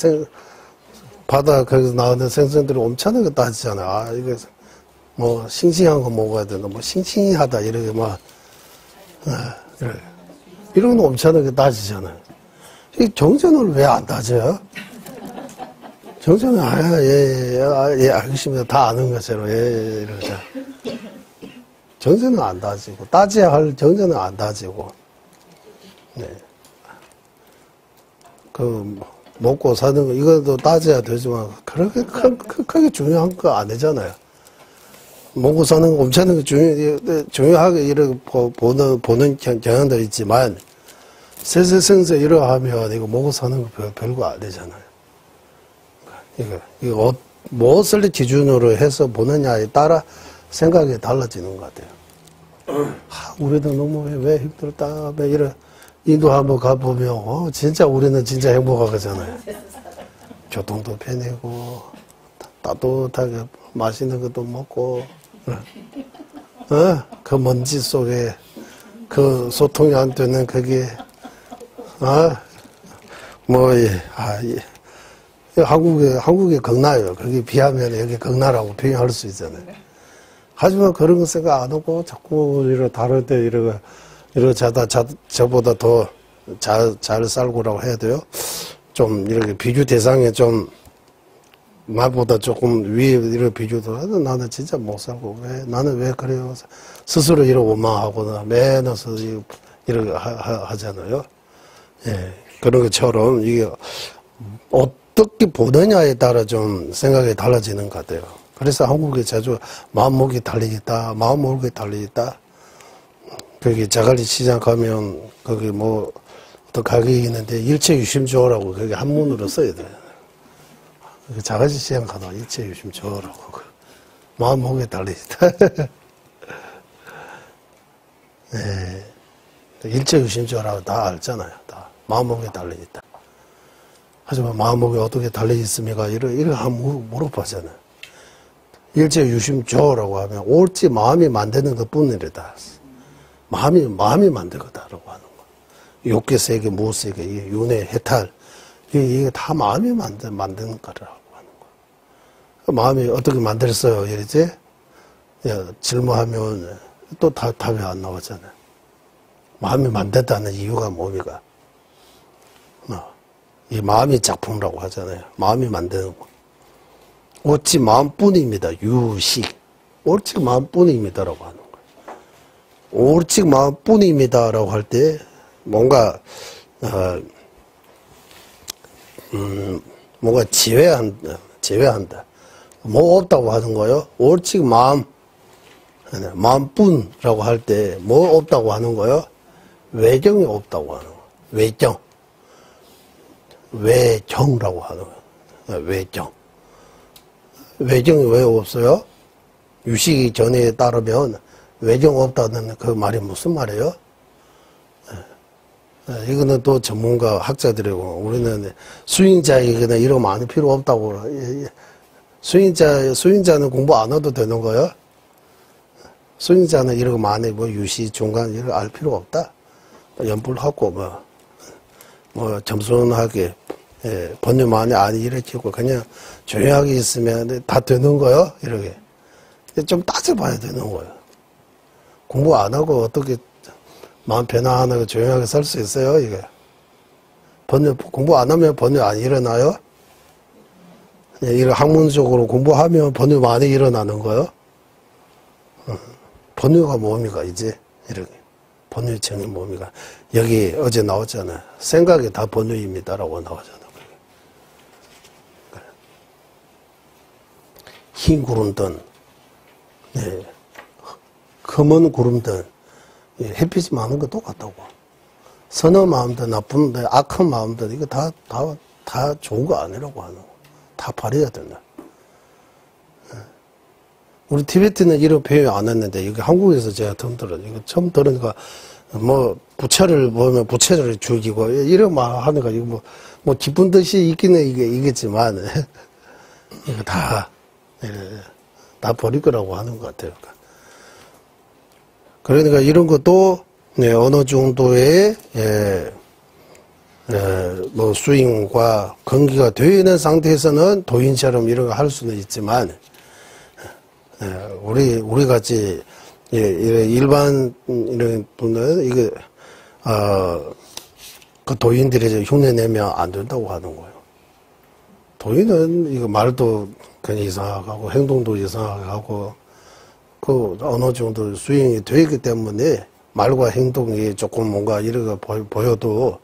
바다 거기서 나오는 생선들이 엄청나게 따지잖아. 아, 이거 뭐 싱싱한 거 먹어야 된다. 뭐 싱싱하다 이렇게 막 그래. 이런 거 엄청나게 따지잖아요. 이 정전을 왜 안 따져요? 정전은 예, 알겠습니다. 다 아는 것처럼 예, 이러자. 정전은 안 따지고 따져야 할 정전은 안 따지고. 네. 먹고 사는 거, 이것도 따져야 되지만, 그렇게 크게 중요한 거 아니잖아요. 먹고 사는 거 엄청나게 중요하게 이렇게 보는 경향도 있지만, 세세성세 이러하면 이거 먹고 사는 거 별거 아니잖아요. 이거 무엇을 기준으로 해서 보느냐에 따라 생각이 달라지는 것 같아요. 우리도 너무 왜 힘들다, 왜 이런. 인도 한번 가보면, 진짜 우리는 진짜 행복하잖아요. 교통도 편하고, 따뜻하게 맛있는 것도 먹고, 그 먼지 속에, 그 소통이 안 되는 그게, 한국에 경나요. 거기 비하면 여기 경나라고 표현할 수 있잖아요. 하지만 그런 거 생각 안 하고, 자꾸 다를 때 저보다 더 잘 살고라고 해야 돼요. 좀 이렇게 비교 대상에 좀 나보다 조금 위에 이렇게 비교도 하도 나는 진짜 못 살고 나는 왜 그래요? 스스로 이렇게 원망하거나 매너서 이렇게 하잖아요. 예, 그런 것처럼 이게 어떻게 보느냐에 따라 좀 생각이 달라지는 것 같아요. 그래서 한국에 자주 마음먹이 달리겠다, 마음먹이 달리겠다. 거기 자갈리 시장 가면 거기 뭐 어떤 가격이 있는데 일체유심조라고 거기 한문으로 써야 돼요. 자갈리 시장 가도 일체유심조라고 마음먹이 달리겠다. 네. 일체유심조라고 다 알잖아요. 다 마음먹이 달리겠다. 하지만 마음먹이 어떻게 달리겠습니까? 이렇게 한번 물어보잖아요. 일체유심조라고 하면 옳지 마음이 만드는 것 뿐이다. 마음이 만들거다라고 하는 거. 욕계 세계, 무엇 세계, 윤회, 해탈, 이게 다 마음이 만드는 거라고 하는 거. 마음이 어떻게 만들었어요? 이러지? 질문하면 또 답이 안 나오잖아요. 마음이 만들었다는 이유가 뭡니까? 이 마음이 작품이라고 하잖아요. 마음이 만드는 거. 오직 마음뿐입니다. 유식. 오직 마음뿐입니다라고 하는 거. 오직 마음뿐입니다라고 할 때 뭔가 뭔가 제외한다. 뭐 없다고 하는 거요? 오직 마음뿐이라고 할 때 뭐 없다고 하는 거요? 외경이 없다고 하는 거. 외경라고 하는 거예요. 외경이 왜 없어요? 유식이 전에 따르면 외경 없다는 그 말이 무슨 말이에요? 이거는 또 전문가 학자들이고 우리는 수인자이거나 이러면 안 필요 없다고. 수인자는 공부 안 해도 되는 거예요? 수인자는 이런 거 많이 뭐 유시 중간 이런 거 알 필요 없다. 연불하고 뭐 점순하게 번뇌 많이 안 일으키고 그냥 조용하게 있으면 다 되는 거예요? 이렇게 좀 따져봐야 되는 거예요. 공부 안 하고 어떻게 마음 변화하고 조용하게 살 수 있어요, 이게? 공부 안 하면 번뇌 안 일어나요? 이런 학문적으로 공부하면 번뇌 많이 일어나는 거예요? 번뇌가 뭡니까, 이제? 이렇게. 번뇌의 정의 뭡니까? 여기 어제 나왔잖아요. 생각이 다 번뇌입니다라고 나오잖아요. 흰 구름든, 검은 구름든, 햇빛이 많은 거 똑같다고. 선한 마음든, 나쁜, 악한 마음든, 이거 다 좋은 거 아니라고 하는 거. 다 버려야 된다. 우리 티베트는 이런 표현 안 했는데, 여기 한국에서 제가 처음 들어요. 이거 처음 들으니까, 뭐, 부처를 보면 부처를 죽이고, 이런 말 하는 거, 이거 뭐, 기쁜 듯이 있기는 이겠지만, 이거 다 버릴 거라고 하는 것 같아요. 그러니까 이런 것도, 어느 정도의, 뭐 스윙과 건기가 되어 있는 상태에서는 도인처럼 이런 거 할 수는 있지만, 우리 같이 일반 이런 분은 이게 그 도인들이 흉내 내면 안 된다고 하는 거예요. 도인은 이거 말도 괜히 이상하게 하고 행동도 이상하게 하고 그 어느 정도 스윙이 되기 때문에 말과 행동이 조금 뭔가 이런 거 보여도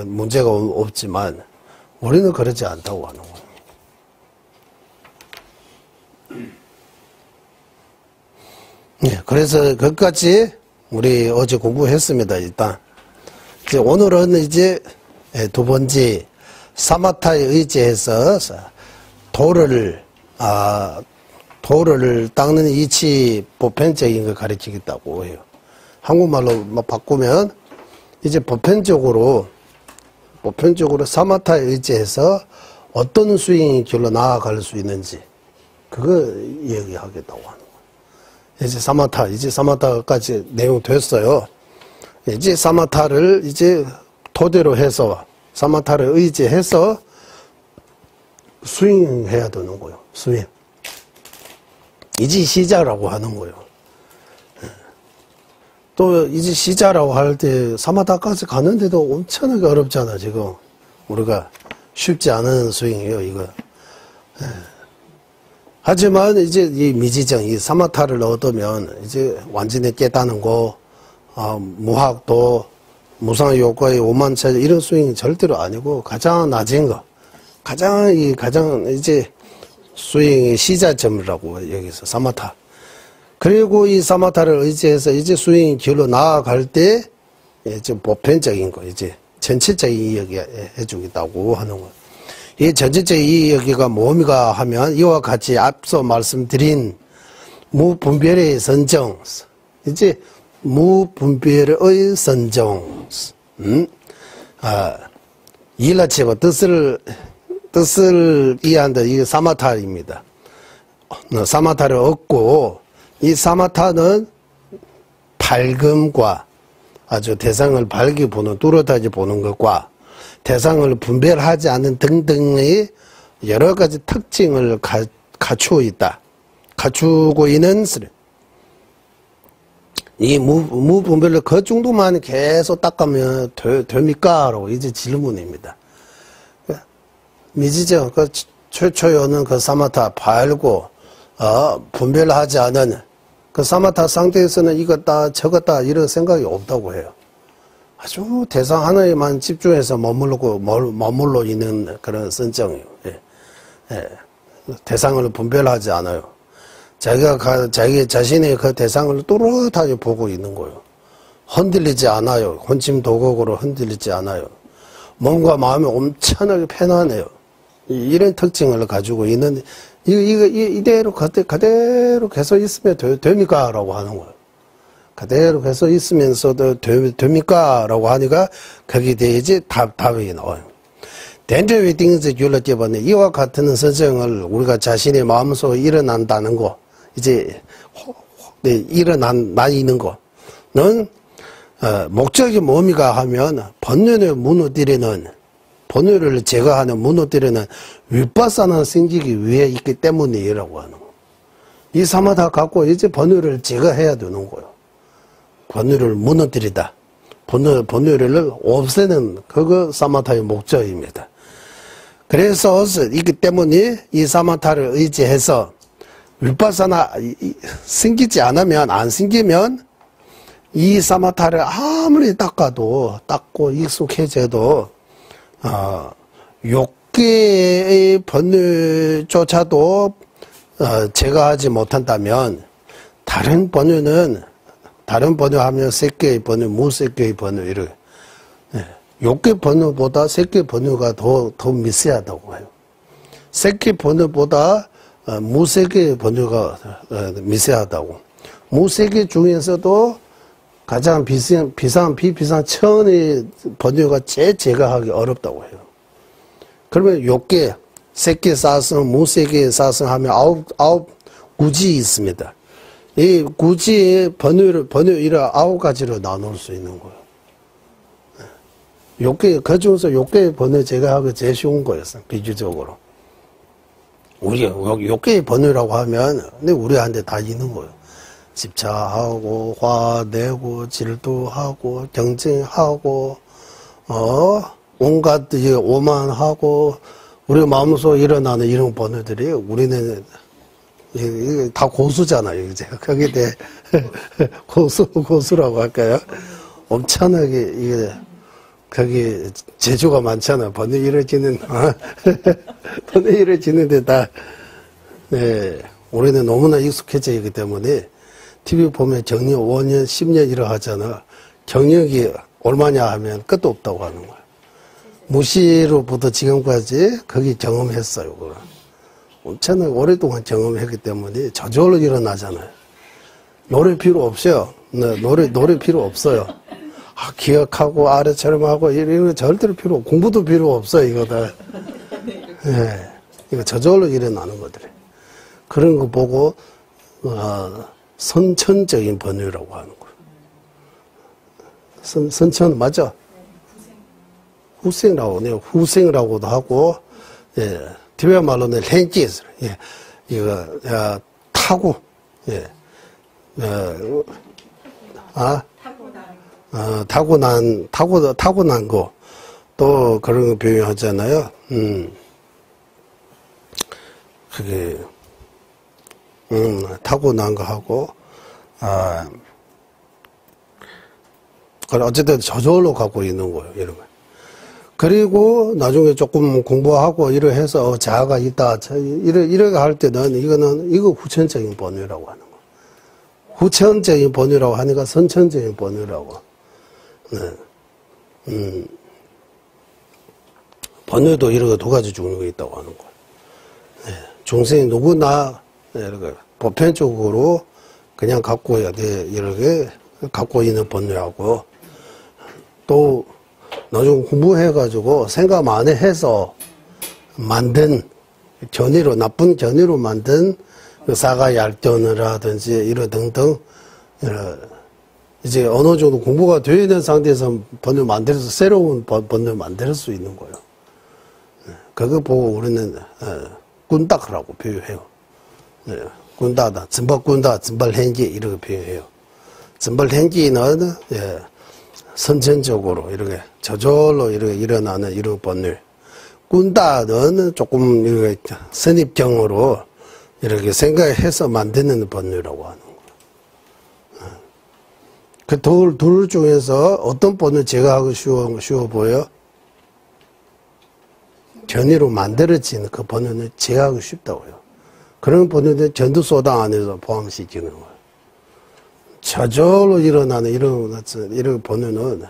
문제가 없지만 우리는 그렇지 않다고 하는 거예요. 네, 그래서 그것까지 우리 어제 공부했습니다. 일단 이제 오늘은 이제 두 번째 사마타에 의지해서 도를 닦는 이치 보편적인 걸 가르치겠다고 해요. 한국말로 바꾸면 이제 보편적으로 사마타에 의지해서 어떤 스윙이 길로 나아갈 수 있는지 그거 얘기하겠다고 하는 거예요. 이제 사마타까지 내용 됐어요. 이제 사마타를 이제 토대로 해서 사마타를 의지해서 스윙해야 되는 거예요. 스윙. 이제 시작이라고 하는 거예요. 또 이제 시작이라고 할 때 사마타까지 가는데도 엄청나게 어렵잖아. 지금 우리가 쉽지 않은 스윙이에요. 이거. 하지만 이제 이 미지정, 이 사마타를 얻으면 이제 완전히 깨닫는 거, 무학도, 무상효과의 오만차지 이런 스윙이 절대로 아니고 가장 낮은 거, 가장 이제 스윙의 시작점이라고 여기서 사마타. 그리고 이 사마타를 의지해서 이제 스윙 길로 나아갈 때 이제 보편적인 거, 이제 전체적인 이야기 해주겠다고 하는 거. 이 전체적인 이야기가 뭡니까 하면 이와 같이 앞서 말씀드린 무분별의 선정, 이제 무분별의 선정, 일라치고 뜻을 이해한다. 이게 사마타입니다. 사마타를 얻고 이 사마타는 밝음과 아주 대상을 밝게 보는 뚜렷하게 보는 것과 대상을 분별하지 않는 등등의 여러 가지 특징을 갖추고 있다. 갖추고 있는 이 무분별을 그 정도만 계속 닦으면 됩니까? 라고 이제 질문입니다. 미지정, 그 최초에는 그 사마타 밝고, 분별하지 않은 그 사마타 상태에서는 이거다, 저거다, 이런 생각이 없다고 해요. 아주 대상 하나에만 집중해서 머물러 있는 그런 선정이에요. 대상을 분별하지 않아요. 자기 자신의 그 대상을 또렷하게 보고 있는 거예요. 흔들리지 않아요. 혼침 도곡으로 흔들리지 않아요. 몸과 마음이 엄청나게 편안해요. 이런 특징을 가지고 있는데, 이대로 그대로 계속 있으면 됩니까? 라고 하는 거예요. 그대로 계속 있으면서도 됩니까? 라고 하니까 거기에 대해 이제 답이 나와요. 덴저위 띵스 귤러티번에 이와 같은 선정을 우리가 자신의 마음속에 일어난다는 거, 이제, 나 있는 거는, 목적이 뭡니까 하면, 번뇌를 무너뜨리는, 번뇌를 제거하는 무너뜨리는 윗바사나 생기기 위해 있기 때문이라고 하는 거. 이 사마타 갖고 이제 번뇌를 제거해야 되는 거예요. 번뇌를 무너뜨리다. 번뇌를 없애는 그거 사마타의 목적입니다. 그래서 이기 때문에 이 사마타를 의지해서 윗바사나 생기지 않으면 안 생기면 이 사마타를 아무리 닦고 익숙해져도 욕계의 번뇌조차도 제거하지 못한다면 다른 번뇌 하면 색계의 번뇌, 무색계의 번뇌 이렇게 욕계 번뇌보다 색계 번뇌가 더 미세하다고 해요. 색계 번뇌보다 무색계 번뇌가 미세하다고. 무색계 중에서도 가장 비상 천의 번뇌가 제일 제거하기 어렵다고 해요. 그러면 욕계, 색계 사성, 무색계 사성 하면 아홉 구지 있습니다. 이 구지의 번뇌 이런 9가지로 나눌 수 있는 거예요. 그 중에서 욕계의 번뇌 제가 하기 제일 쉬운 거였어, 비주적으로. 욕계의 번뇌라고 하면, 근데 우리한테 다 있는 거예요. 집착하고, 화내고, 질투하고, 경쟁하고, 온갖 오만하고, 우리 마음속에 일어나는 이런 번뇌들이 우리는 이게 다 고수잖아요, 이제. 거기에 대해 고수라고 할까요? 엄청나게, 이게, 거기 재주가 많잖아. 번뇌 이루어지는, 번뇌 이루어지는 데다, 네. 우리는 너무나 익숙해져 있기 때문에, TV 보면 경력 5년, 10년 이러 하잖아. 경력이 얼마냐 하면 끝도 없다고 하는 거야. 무시로부터 지금까지 거기 경험했어요, 그걸. 엄청나게 오랫동안 경험했기 때문에 저절로 일어나잖아요. 노래 필요 없어요. 네, 노래 필요 없어요. 기억하고 아래처럼 하고 이런 거 절대로 필요 없고 공부도 필요 없어요, 이거다. 네, 이거 저절로 일어나는 것들이. 그런 거 보고 선천적인 번뇌라고 하는 거예요. 선천 맞죠? 후생이라고, 네, 후생이라고도 하고, 예, 티베트 말로는 렌지스, 예, 이거, 타고, 예, 타고난 거, 또 그런 거 표현하잖아요. 그게, 타고난 거 하고, 어쨌든 저절로 갖고 있는 거예요, 이런 거. 그리고 나중에 조금 공부하고 이러 해서 자아가 있다, 이렇게 할 때는 이거 후천적인 번뇌라고 하는 거. 후천적인 번뇌라고 하니까 선천적인 번뇌라고. 네. 번뇌도 이렇게 두 가지 종류가 있다고 하는 거예요. 네. 중생이 누구나 이렇게 보편적으로 그냥 갖고 해야 돼. 이렇게 갖고 있는 번뇌하고 또 나중에 공부해가지고 생각 많이 해서 만든 견해로, 나쁜 견해로 만든 사가 얄전이라든지 이런 등등, 이제 어느 정도 공부가 되어 있는 상태에서 번뇌 만들어서 새로운 번뇌 만들 수 있는 거예요. 그거 보고 우리는 꾼닥이라고 표현해요. 꾼다다, 증발꾼다, 증발행기 이렇게 표현해요. 증발행기는 선천적으로 이렇게 저절로 이렇게 일어나는 이런 번뇌. 꾼다는 조금 이렇게 선입경으로 이렇게 생각해서 만드는 번뇌라고 하는 거예요. 그 둘 중에서 어떤 번뇌 제거하기 쉬워 보여? 견해로 만들어진 그 번뇌는 제거하기 쉽다고요. 그런 번뇌는 전두소당 안에서 포함시키는 거예요. 저절로 일어나는 이런 번뇌는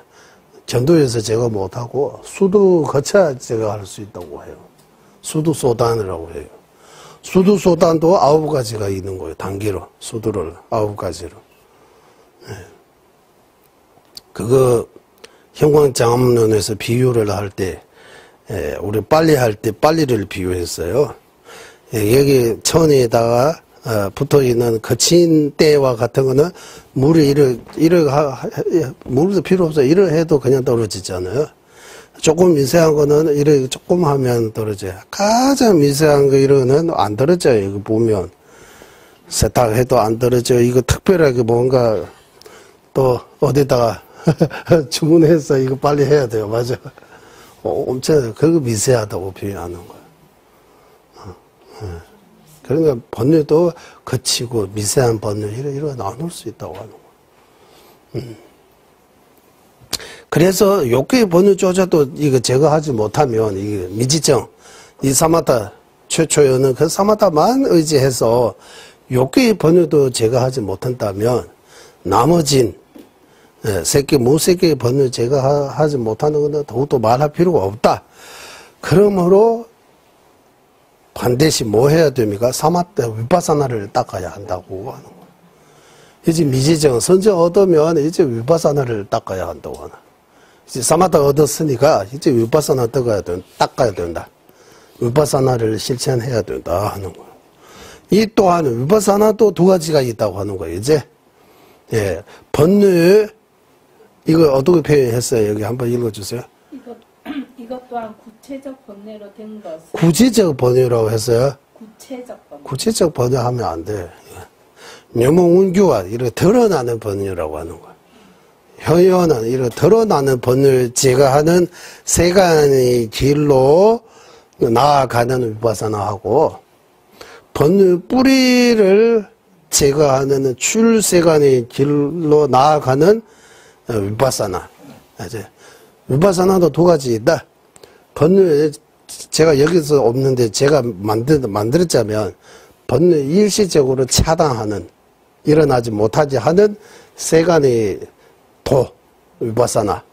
전도에서 제거 못하고 수도 거쳐야 제거할 수 있다고 해요. 수두소단이라고 해요. 수두소단도 9가지가 있는 거예요. 단계로. 수두를 9가지로. 그거 형광장암론에서 비유를 할 때 우리 빨리 할 때 빨리를 비유했어요. 여기 천에다가 붙어 있는 거친 때와 같은 거는 물이 물도 필요 없어요. 이래 해도 그냥 떨어지잖아요. 조금 미세한 거는 이렇게 조금 하면 떨어져요. 가장 미세한 거 이거는 안 떨어져요. 이거 보면 세탁해도 안 떨어져요. 이거 특별하게 뭔가 또 어디다가 주문해서 이거 빨리 해야 돼요. 맞아. 엄청 그거 미세하다고 표현하는 거예요. 그러니까 번뇌도 거치고 미세한 번뇌 이런 나눌 수 있다고 하는 거예요. 그래서 욕구의 번뇌조차도 이거 제거하지 못하면 이게 미지정, 이 사마타 최초에는 그 사마타만 의지해서 욕구의 번뇌도 제거하지 못한다면 나머진 무색의 번뇌 제거하지 못하는 것은 더욱더 말할 필요가 없다. 그러므로 반드시 뭐 해야 됩니까? 사마타 위파사나를 닦아야 한다고 하는 거예요. 이제 미지정, 선정 얻으면 이제 위파사나를 닦아야 한다고 하나. 이제 사마타 얻었으니까 이제 위파사나 닦아야 된다. 위파사나를 실천해야 된다 하는 거예요. 이 또한 위파사나도 두 가지가 있다고 하는 거예요. 이제 번뇌 이거 어떻게 표현했어요? 여기 한번 읽어주세요. 이것 또한 구체적 번뇌로 된 것은 구체적 번뇌라고 했어요. 구체적 번뇌. 구체적 번뇌하면 안 돼. 묘몽운규와 이렇게 드러나는 번뇌라고 하는 거야. 현현은 이렇게 드러나는 번뇌를 제거하는 세간의 길로 나아가는 위파사나하고, 번뇌 뿌리를 제거하는 출세간의 길로 나아가는 위파사나. 이제 위파사나도 두 가지 있다. 번뇌, 제가 여기서 없는데 제가 만들었자면, 번뇌 일시적으로 차단하는, 일어나지 못하게 하는 세간의 도, 위파사나.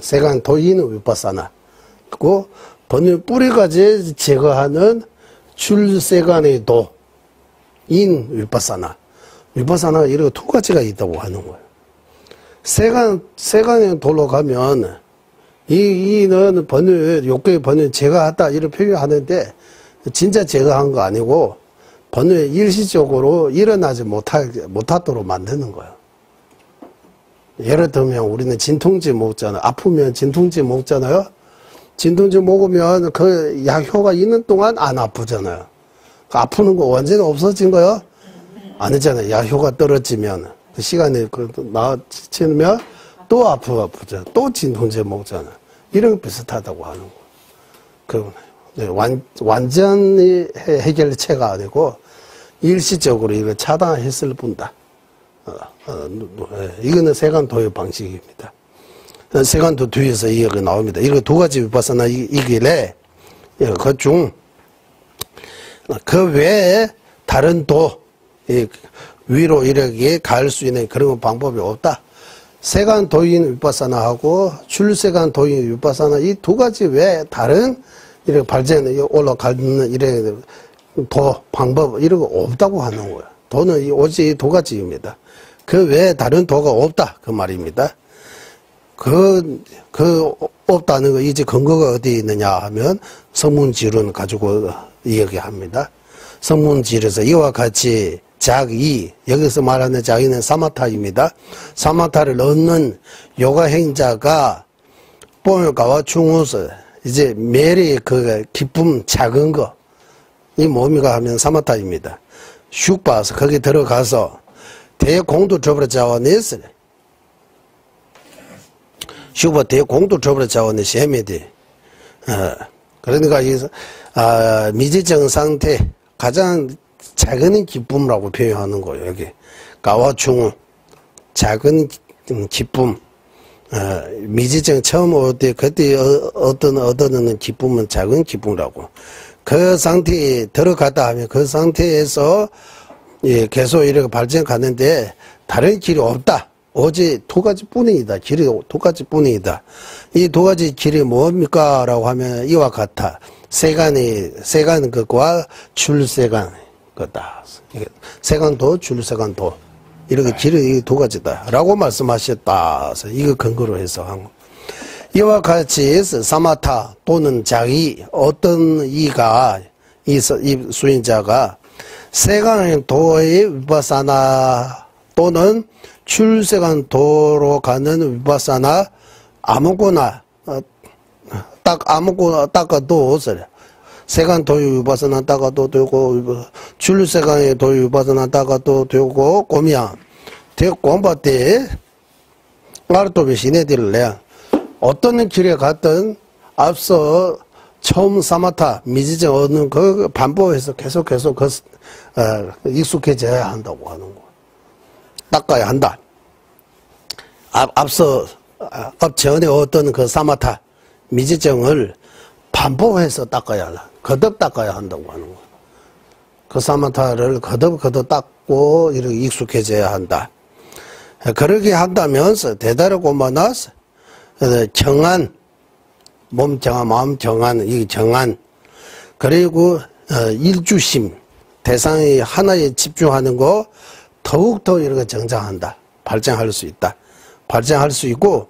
세간 도인 위파사나. 그리고 번뇌 뿌리까지 제거하는 출세간의 도, 인 위파사나. 위파사나가 이렇게 두 가지가 있다고 하는 거예요. 세간의 도로 가면, 이는 번뇌, 욕구의 번뇌 제거하다, 이렇게 표현하는데, 진짜 제거한 거 아니고, 번뇌 일시적으로 일어나지 못하도록 만드는 거예요. 예를 들면, 우리는 진통제 먹잖아요. 아프면 진통제 먹잖아요. 진통제 먹으면 그 약효가 있는 동안 안 아프잖아요. 아프는 거 완전히 없어진 거요? 아니잖아요. 약효가 떨어지면, 그 시간이 나아지면 또 아프죠. 또 진통제 먹잖아요. 이런 거 비슷하다고 하는 거. 완전히 해결체가 아니고, 일시적으로 이걸 차단했을 뿐다. 이거는 세간도의 방식입니다. 세간도 뒤에서 이야기가 나옵니다. 이거 두 가지 위파사나 이길래, 그 외에 다른 도, 위로 이렇게 갈 수 있는 그런 방법이 없다. 세간 도인 위파사나하고 출세간 도인 위파사나 이 두 가지 외에 다른 이렇게 발전 올라가는 이렇게 도 방법 이런 거 없다고 하는 거예요. 도는 오직 이 두 가지입니다. 그 외에 다른 도가 없다 그 말입니다. 그 없다는 거 이제 근거가 어디 있느냐 하면 성문지론 가지고 이야기합니다. 성문지에서 이와 같이 자기, 여기서 말하는 자기는 사마타입니다. 사마타를 얻는 요가행자가 뽕을가와 중우서 이제 매일의 그 기쁨 작은 거, 이 몸이가 하면 사마타입니다. 슉바서 거기 들어가서 대공도 접으러 자원했어요. 슈퍼 대공도 접으러 자원의 셈이디. 그러니까 미지정 상태 가장 작은 기쁨이라고 표현하는 거예요. 여기 가와충 작은 기쁨. 미지정 처음 올 때 그때 얻는 기쁨은 작은 기쁨이라고. 그 상태에 들어가다 하면 그 상태에서 계속 이렇게 발전 가는데 다른 길이 없다. 오직 두 가지 뿐이다. 길이 두 가지 뿐이다. 이 두 가지 길이 뭡니까? 라고 하면 이와 같아. 세간 것과 출세간 거다. 세간도 출세간도. 이렇게 길이 두 가지다. 라고 말씀하셨다. 이거 근거로 해서 한 거. 이와 같이 사마타 또는 자기 어떤 이가 이 수인자가 세간 도의 위파사나 또는 출세간 도로 가는 위파사나 아무거나 닦아도 세간 도의 위파사나 닦아도 되고 출세간의 도의 위파사나 닦아도 되고 꼬미야 공부때 아르토비 시네딜래 어떤 길에 갔든 앞서 처음 사마타 미지정 얻는 그 반복해서 계속 익숙해져야 한다고 하는 거. 닦아야 한다. 앞서 전에 얻던 그 사마타 미지정을 반복해서 닦아야 한다. 거듭 닦아야 한다고 하는 거. 그 사마타를 거듭 닦고 이렇게 익숙해져야 한다. 그렇게 한다면서 대다르고 만나서 정안, 몸 정안, 마음 정안, 이 정안, 그리고 일주심, 대상이 하나에 집중하는 거 더욱더 이렇게 정장한다. 발전할 수 있다. 발전할 수 있고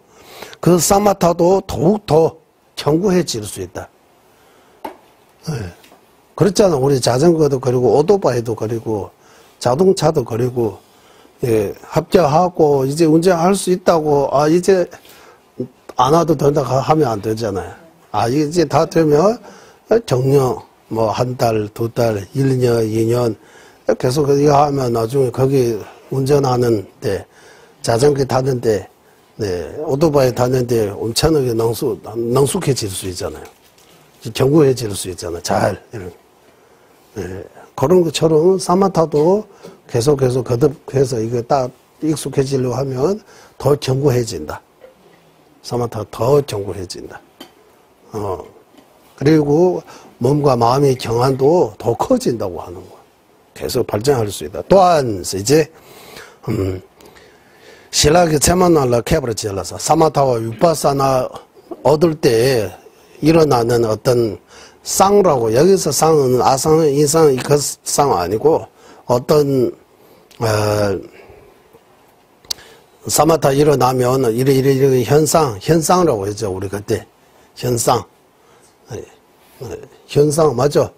그 사마타도 더욱더 견고해질 수 있다. 그렇잖아. 우리 자전거도 그리고 오토바이도 그리고 자동차도 그리고 합격하고 이제 운전할 수 있다고 이제 안 와도 된다 하면 안 되잖아요. 이제 다 되면 정년 뭐 한 달, 두 달, 1년, 2년 계속 이거 하면 나중에 거기 운전하는데 자전거 타는데 네, 오토바이 타는데 엄청나게 능숙해질 수 있잖아요. 견고해질 수 있잖아요. 잘 이런 네, 그런 것처럼 사마타도 계속해서 거듭해서 이거 딱 익숙해지려고 하면 더 견고해진다. 사마타 더 견고해진다. 그리고 몸과 마음의 경안도 더 커진다고 하는 거야. 계속 발전할 수 있다. 또한 이제 신라의 제만날라 캐버지라서 사마타와 위파사나 얻을 때 일어나는 어떤 쌍라고 여기서 쌍은 아상은 인상 그 쌍 아니고 어떤 사마타 일어나면 이런 현상이라고 했죠. 우리 그때 현상 맞죠?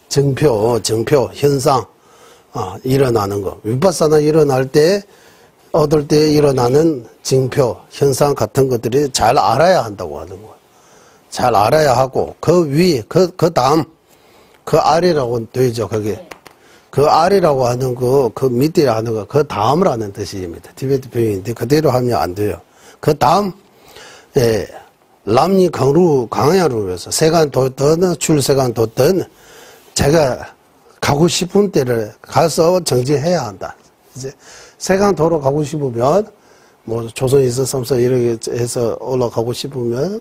정표 현상 일어나는 거 위파사나 일어날 때 얻을 때 일어나는 징표 현상 같은 것들이 잘 알아야 한다고 하는 거야. 잘 알아야 하고 그 위 그 다음 그 아래라고 되죠. 그게 그 아래라고 하는 거 그 밑에 하는 거 그 다음이라는 뜻입니다. 티베트 표현인데 그대로 하면 안 돼요. 그 다음 람니 강야로 해서 세간 돋든 출세간 돋든 제가 가고 싶은 때를 가서 정지해야 한다. 이제 세간도로 가고 싶으면 뭐 조선 이서 삼서 이렇게 해서 올라가고 싶으면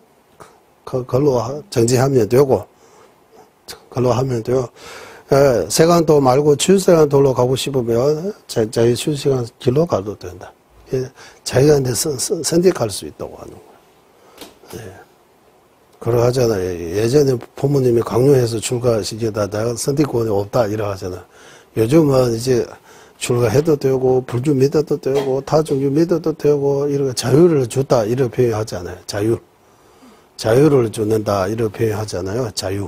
그걸로 정지하면 되고 그걸로 하면 돼요. 세간도 말고 출세간도로 가고 싶으면 자기 출세간 길로 가도 된다. 자기가 선택할 수 있다고 하는 거예요. 그러 하잖아요. 예전에 부모님이 강요해서 출가시키다 내가 선택권이 없다 이러 하잖아요. 요즘은 이제 출가해도 되고 불주 믿어도 되고 타종주 믿어도 되고 이렇게 자유를 줬다 이렇게 표현하잖아요. 자유를 주는다 이렇게 표현하잖아요. 자유.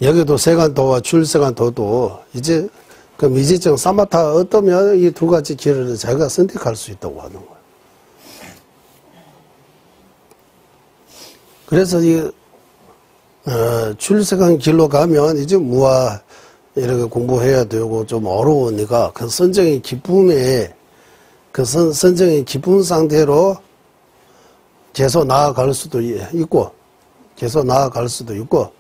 여기도 세간도와 출세간도도 이제 그 미지정 사마타 어떠면 이 두 가지 길을 자기가 선택할 수 있다고 하는 거예요. 그래서 이 출세간 길로 가면 이제 무아 이렇게 공부해야 되고 좀 어려우니까 그 선정의 기쁨에 그 선정의 기쁨 상태로 계속 나아갈 수도 있고 계속 나아갈 수도 있고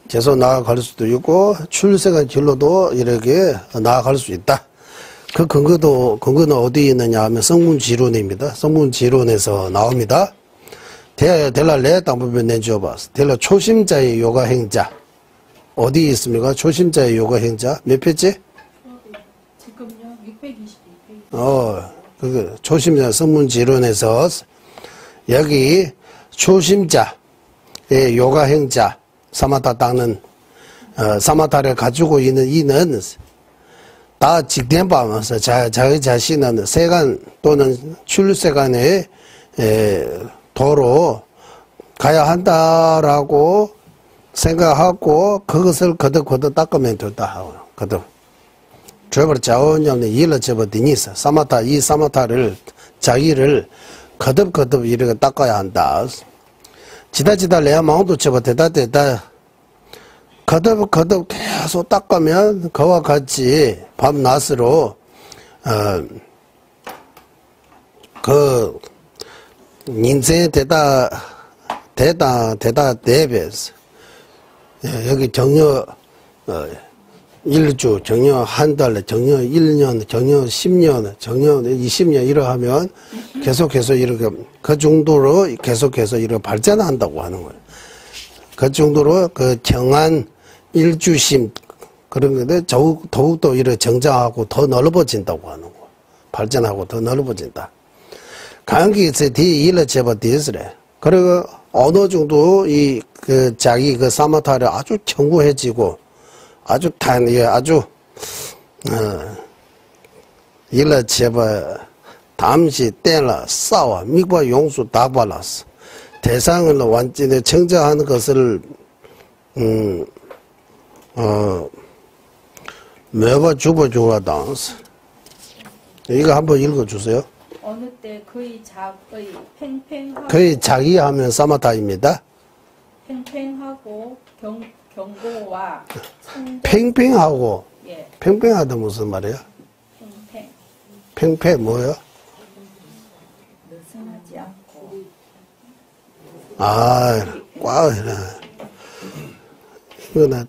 계속 나아갈 수도 있고 출세간 길로도 이렇게 나아갈 수 있다. 그 근거는 어디에 있느냐 하면 성문지론입니다. 성문지론에서 나옵니다. 델라 레타 부분 내줘봤어. 델라 초심자의 요가행자. 어디에 있습니까? 초심자의 요가행자. 몇 페이지? 지금요, 622페이지. 그게 초심자 성문지론에서 여기 초심자의 요가행자. 사마타 닦는, 사마타를 가지고 있는 이는 다 직된바면서 자기 자신은 세간 또는 출세간의 도로 가야 한다라고 생각하고 그것을 거듭 닦으면 된다 하고 거듭. 저걸 자원념의 일을 접어드니서 이 사마타를 자기를 거듭 이렇게 닦아야 한다. 지다 레아 마음도 접어대다 거듭 계속 닦으면 그와 같이 밤낮으로 그 인생에 대다 대비해서 여기 정려 1주, 정려 한 달, 정려 1년, 정려 10년, 정려 20년 이러하면 계속해서 이렇게 그 정도로 계속해서 이렇게 발전한다고 하는 거예요. 그 정도로 그 경안 일주심 그런 건데 더욱더 이렇게 정장하고 더 넓어진다고 하는 거. 발전하고 더 넓어진다. 강기에서 뒤에 일을 접어뒤스래. 그리고 어느 정도 자기 그 사마타를 아주 견고해지고 아주 일을 접어 담시 떼라 싸워 미과 용수 다 발랐어. 대상을 완전히 청정하는 것을 매가 주어주어다. 이거 한번 읽어주세요. 어느 때 거의 작의 팽팽하고 거의 자기 하면 사마타입니다. 팽팽하고 경고와 청정 팽팽하고, 예, 팽팽하다 무슨 말이야? 팽팽 팽팽 뭐요? 느슨하지 않고 꽉, 이거는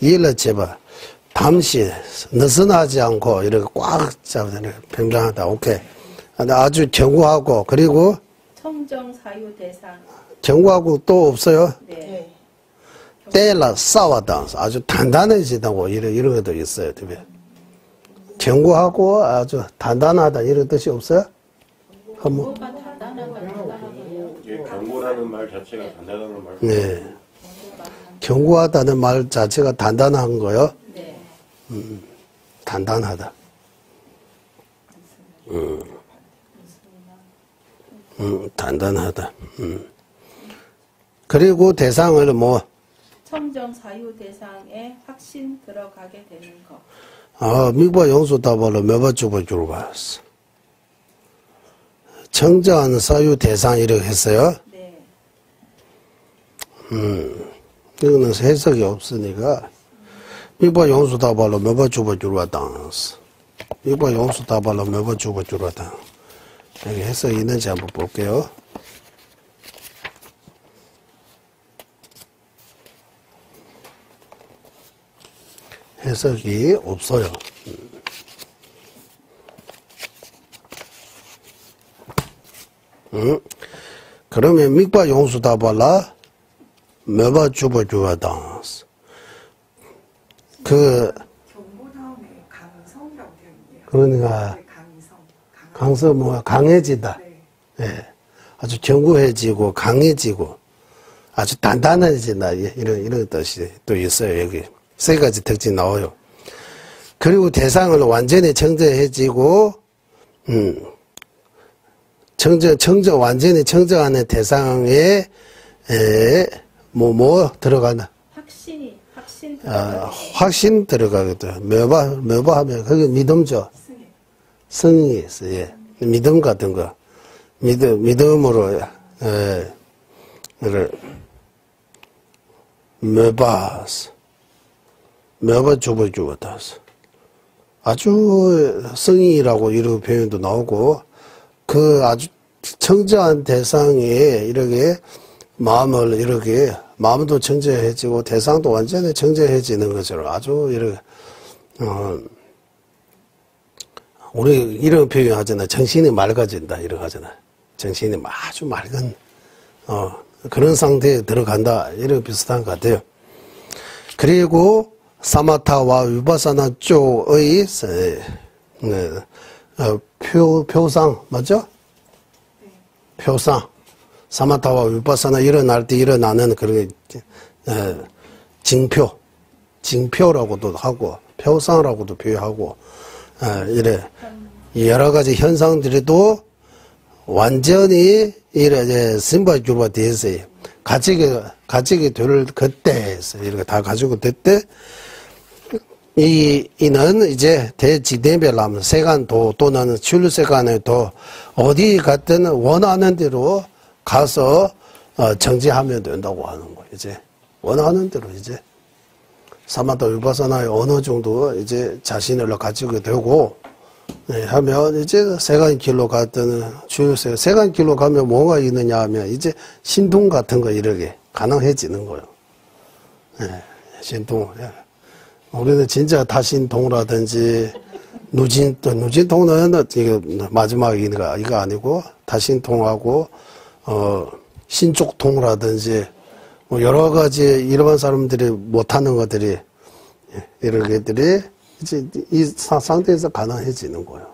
이해를 제발. 담시, 느슨하지 않고, 이렇게 꽉 잡는, 평평하다. 오케이. 아주 견고하고, 그리고, 청정 사유 대상 견고하고 또 없어요? 네. 때라 싸웠다. 아주 단단해지다고, 이런 것도 있어요. 견고하고 아주 단단하다. 이런 뜻이 없어요? 한번. 뭐가 단단하다고요? 경고라는 말 자체가 단단한 말. 네. 견고하다는 말 자체가 단단한 거요? 네. 단단하다. 단단하다. 그리고 대상을 뭐, 청정 사유 대상에 확신 들어가게 되는 것. 미국과 영수 답으로 몇번 주고 봤어. 청정한 사유 대상 이렇게 했어요. 네. 이거는 해석이 없으니까, 미국과 영수 답으로 몇번 주고 봤다. 미국과 영수 답으로 몇번 주고 봤다. 여기 해석이 있는지 한번 볼게요. 해석이 없어요. 그러면 mikpa 용수 답발라 몇번 주어주었다. 경고 다음에 강성이라고 되어 있네요. 그러니까 네, 강성. 강서 뭐 강해지다. 네. 예. 아주 견고해지고 강해지고 아주 단단해진다. 이런 뜻이 또 있어요. 여기 세 가지 특징 나와요. 그리고 대상을 완전히 청정해지고 완전히 청정하는 대상에 뭐 들어가나? 확신 확신 들어가거든. 뭐봐 하면 그게 믿음죠. 승이 있어. 예. 믿음 같은 거. 믿음으로 이를 뭐봐 주었다. 아주 승이라고 이런 표현도 나오고 그 아주 청정한 대상에 이렇게 마음도 청정해지고 대상도 완전히 청정해지는 것처럼 아주 이렇게 우리 이런 표현 하잖아요. 정신이 맑아진다 이런 거 하잖아요. 정신이 아주 맑은 그런 상태에 들어간다 이런 비슷한 것 같아요. 그리고 사마타와 위파사나 쪽의 표상 맞죠? 표상 사마타와 위파사나 일어날 때 일어나는 그런 징표라고도 하고 표상이라고도 표현하고 이래 여러 가지 현상들도 완전히 이래 심바주바 돼서 가지게 될 그때에서 이렇게 다 가지고 됐대. 이는 이제 대지대별하면 세간도 또는 출세간에도 어디 갔든 원하는 대로 가서 정지하면 된다고 하는 거예요. 이제 원하는 대로 이제 사마타 위파사나에 어느 정도 이제 자신을 가지게 되고 하면 이제 세간 길로 갔든 출세 세간 길로 가면 뭐가 있느냐 하면 이제 신통 같은 거 이렇게 가능해지는 거예요. 신통. 우리는 진짜 다신통이라든지 누진통은 이게 마지막이니까 이거 아니고 다신통하고 신족통이라든지 뭐 여러 가지 일반 사람들이 못하는 것들이 이런 것들이 이제 이 상태에서 가능해지는 거예요.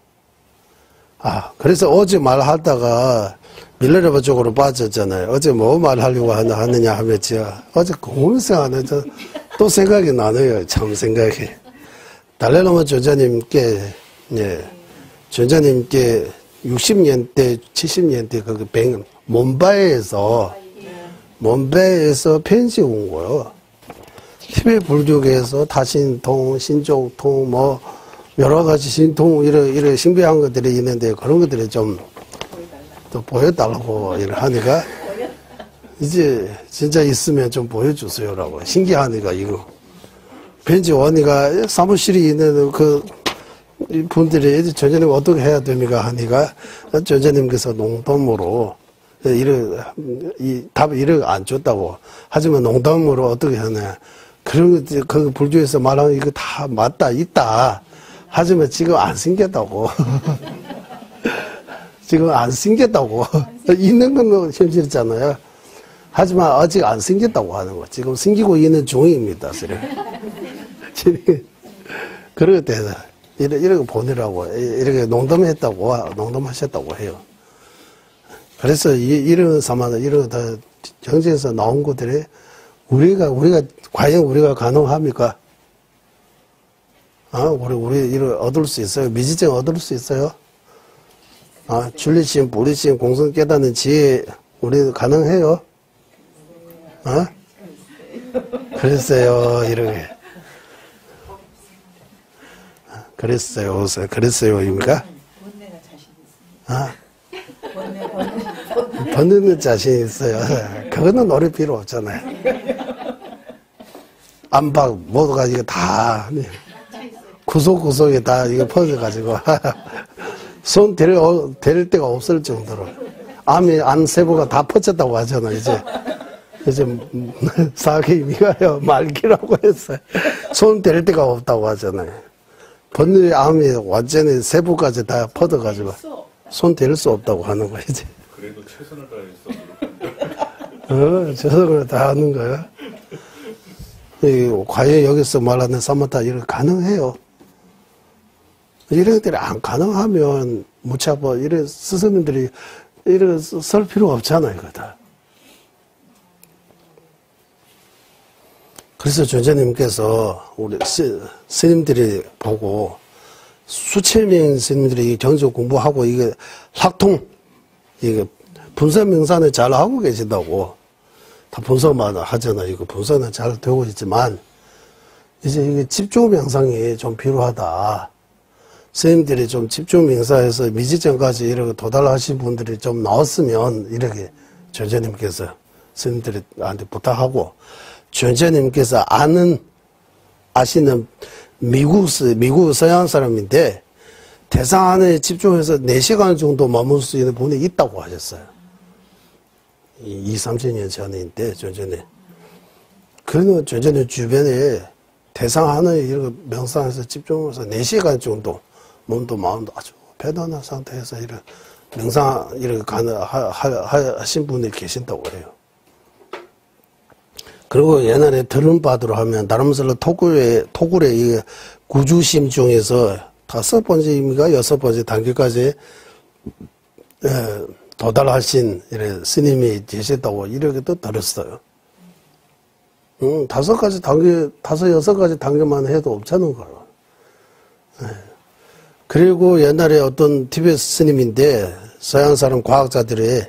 그래서 어제 말하다가 밀레르바 쪽으로 빠졌잖아요. 어제 뭐 말하려고 하느냐 하면 어제 고민생활에서 또 생각이 나네요. 참 생각이. 달래노마 전자님께, 전자님께 60년대, 70년대 몬바이에서 편지 온 거요. 티베 불교계에서 다신통, 신족통, 여러 가지 신통, 이런 신비한 것들이 있는데 그런 것들이 좀 또 보여달라고 하니까 이제 진짜 있으면 좀 보여주세요라고. 신기하니까 이거. 벤지 원이가 사무실이 있는 이 분들이 전재님 어떻게 해야 됩니까 하니까 전재님께서 농담으로 답을 이렇게 안 줬다고. 하지만 농담으로 어떻게 하냐. 그 불교에서 말하는 이거 다 맞다, 있다. 하지만 지금 안 생겼다고. 지금 안 생겼다고. 있는 건 현실이잖아요. 하지만 아직 안 생겼다고 하는 거. 지금 생기고 있는 중입니다. 그럴 때, 이렇게 보내라고, 이렇게 농담하셨다고 해요. 그래서 이런 사마다, 이런 다 경제에서 나온 것들이 과연 우리가 가능합니까? 우리 이걸 얻을 수 있어요? 미지증 얻을 수 있어요? 줄리심, 보리심, 공성 깨닫는 지혜, 우리 가능해요? 그랬어요, 이렇게. 그랬어요입니까? 번뇌는 자신 있어요. 그거는 노래 필요 없잖아요. 안팎, 모두가 이거 다, 구석구석에 다 이거 퍼져가지고, 손 댈 데가 없을 정도로. 안 세부가 다 퍼졌다고 하잖아요, 이제. 사기미가요, 말기라고 했어요. 손 댈 데가 없다고 하잖아요. 번뇌의 암이 완전히 세부까지 다 퍼져가지고, 손 댈 수 없다고 하는 거예요, 이제. 그래도 최선을 다해서. 최선을 다하는 거예요. 과연 여기서 말하는 사마타 이런 가능해요. 이런 것들이 안 가능하면 무차고 이런 스승님들이 이런 쓸 필요 없잖아요, 이거 다. 그래서 존재님께서 우리 스님들이 보고 수천 명 스님들이 경전 공부하고 이게 학통 이게 분석 명상을 잘 하고 계신다고 다 분석만 하잖아요. 이거 분석은 잘 되고 있지만 이제 이게 집중 명상이 좀 필요하다. 스님들이 좀 집중 명상해서 미지점까지 이렇게 도달하신 분들이 좀 나왔으면 이렇게 존재님께서 스님들한테 부탁하고 존재님께서 아시는 미국 서양 사람인데 대상 안에 집중해서 4시간 정도 머물 수 있는 분이 있다고 하셨어요. 30년 전인데 존재님. 그러면 존재님 주변에 대상 안에 이렇게 명상해서 집중해서 4시간 정도 몸도 마음도 아주 편안한 상태에서 이렇게 명상 이렇게 하신 분이 계신다고 해요. 그리고 옛날에 들은 바대로 하면 나름대로 토굴의 이 구주심 중에서 5번째입니까? 6번째 단계까지 도달하신 이런 스님이 계셨다고 이렇게 또 들었어요. 5가지 단계, 6가지 단계만 해도 없자는 거예요. 그리고 옛날에 어떤 티베트 스님인데 서양 사람 과학자들이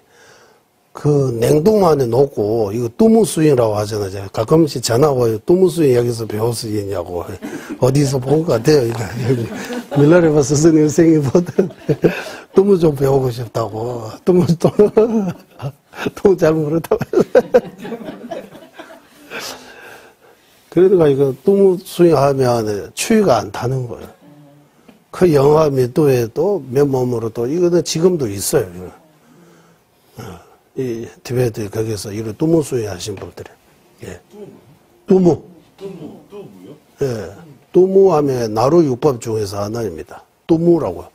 그 냉동 안에 놓고 이거 뚜무수인이라고 하잖아요. 가끔씩 전화 와요. 뚜무수인 여기서 배웠으겠냐고. 어디서 본 것 같아요. 이거 밀라레바 스승님 생이 보던 뚜무 좀 배우고 싶다고. 뚜무 잘 모른다고. 그러니까 이거 뚜무수인 하면 추위가 안 타는 거예요. 그 영하 몇 도에 또 몇 몸으로 또 이거는 지금도 있어요. 이 티베트 거기서 이런 뚜무수행 하신 분들이. 예. 뚜무요? 예. 뚜무하면 나루 육법 중에서 하나입니다. 뚜무라고.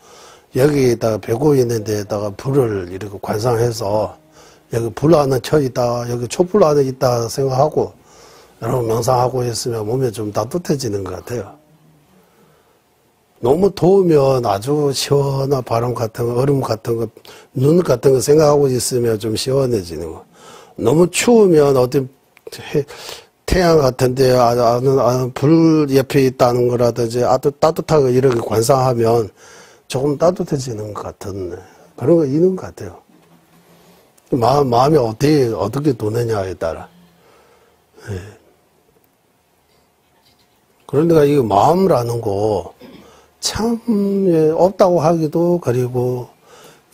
여기에다가 배고 있는 데에다가 불을 이렇게 관상해서 여기 불 안에 켜 있다, 여기 촛불 안에 있다 생각하고 여러분 명상하고 있으면 몸이 좀 따뜻해지는 것 같아요. 너무 더우면 아주 시원한 바람 같은 거, 얼음 같은 거, 눈 같은 거 생각하고 있으면 좀 시원해지는 거. 너무 추우면 어떤 태양 같은데 불 옆에 있다는 거라든지 아주 따뜻하게 이렇게 관상하면 조금 따뜻해지는 것 같은 그런 거 있는 것 같아요. 마음이 어떻게 도느냐에 따라. 예. 그러니까 이 마음이라는 거 참, 예, 없다고 하기도, 그리고,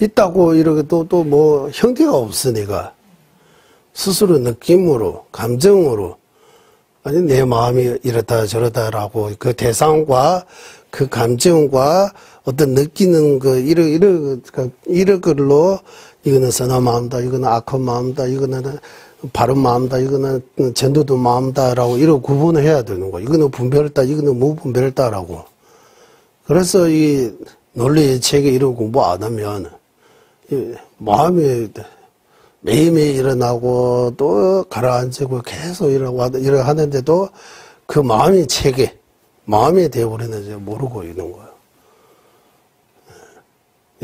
있다고 이러기도 또 뭐, 형태가 없으니까, 스스로 느낌으로, 감정으로, 아니, 내 마음이 이렇다 저렇다라고, 그 대상과, 그 감정과, 어떤 느끼는 이런 걸로, 이거는 선한 마음이다, 이거는 악한 마음이다, 이거는 바른 마음이다, 이거는 전도도 마음이다라고, 이런 구분을 해야 되는 거야. 이거는 분별했다, 이거는 무분별했다라고. 그래서 이 논리 체계 이런 공부 안 하면 마음이 매일매일 일어나고 또 가라앉고 계속 일을 하는데도 그 마음의 체계, 마음에 대해 우리는 이제 모르고 있는 거예요.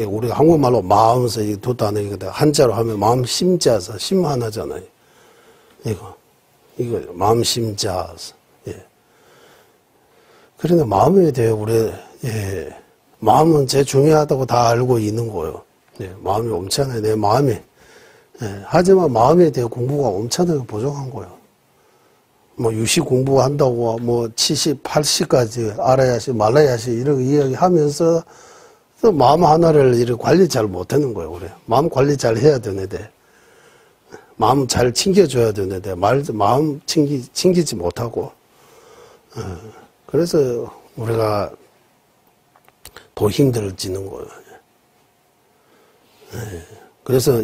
우리가 한국말로 마음에서 이 두 단어 이거 한자로 하면 마음 심자서 심 하나잖아요. 이거 마음 심자서. 예. 그런데 마음에 대해 우리 예, 마음은 제일 중요하다고 다 알고 있는 거예요. 예, 마음이 엄청나요. 내 마음이. 예, 하지만 마음에 대해 공부가 엄청나게 부족한 거예요. 뭐 유시 공부한다고 뭐 70, 80까지 알아야지 말아야지 이렇게 이야기하면서 또 마음 하나를 이렇게 관리 잘 못하는 거예요. 우리 마음 관리 잘 해야 되는데 마음 잘 챙겨줘야 되는데 마음 챙기지 못하고 그래서 우리가 더 힘들어지는 거예요. 그래서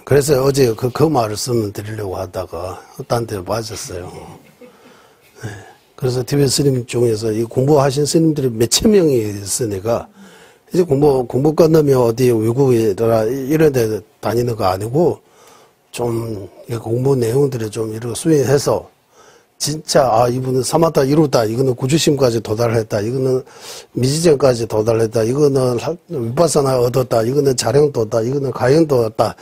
그래서 어제 그 말씀을 드리려고 하다가 딴 데 빠졌어요. 그래서 티베트 스님 중에서 이 공부하신 스님들이 몇천 명이 있으니까 이제 공부 끝나면 어디 외국이라 이런 데 다니는 거 아니고 좀 공부 내용들을 좀 이렇게 수행해서 진짜 이분은 사마타 이루다, 이거는 구주심까지 도달했다, 이거는 미지정까지 도달했다, 이거는 위파사나 얻었다, 이거는 자령도 얻다, 이거는 가연도 얻다,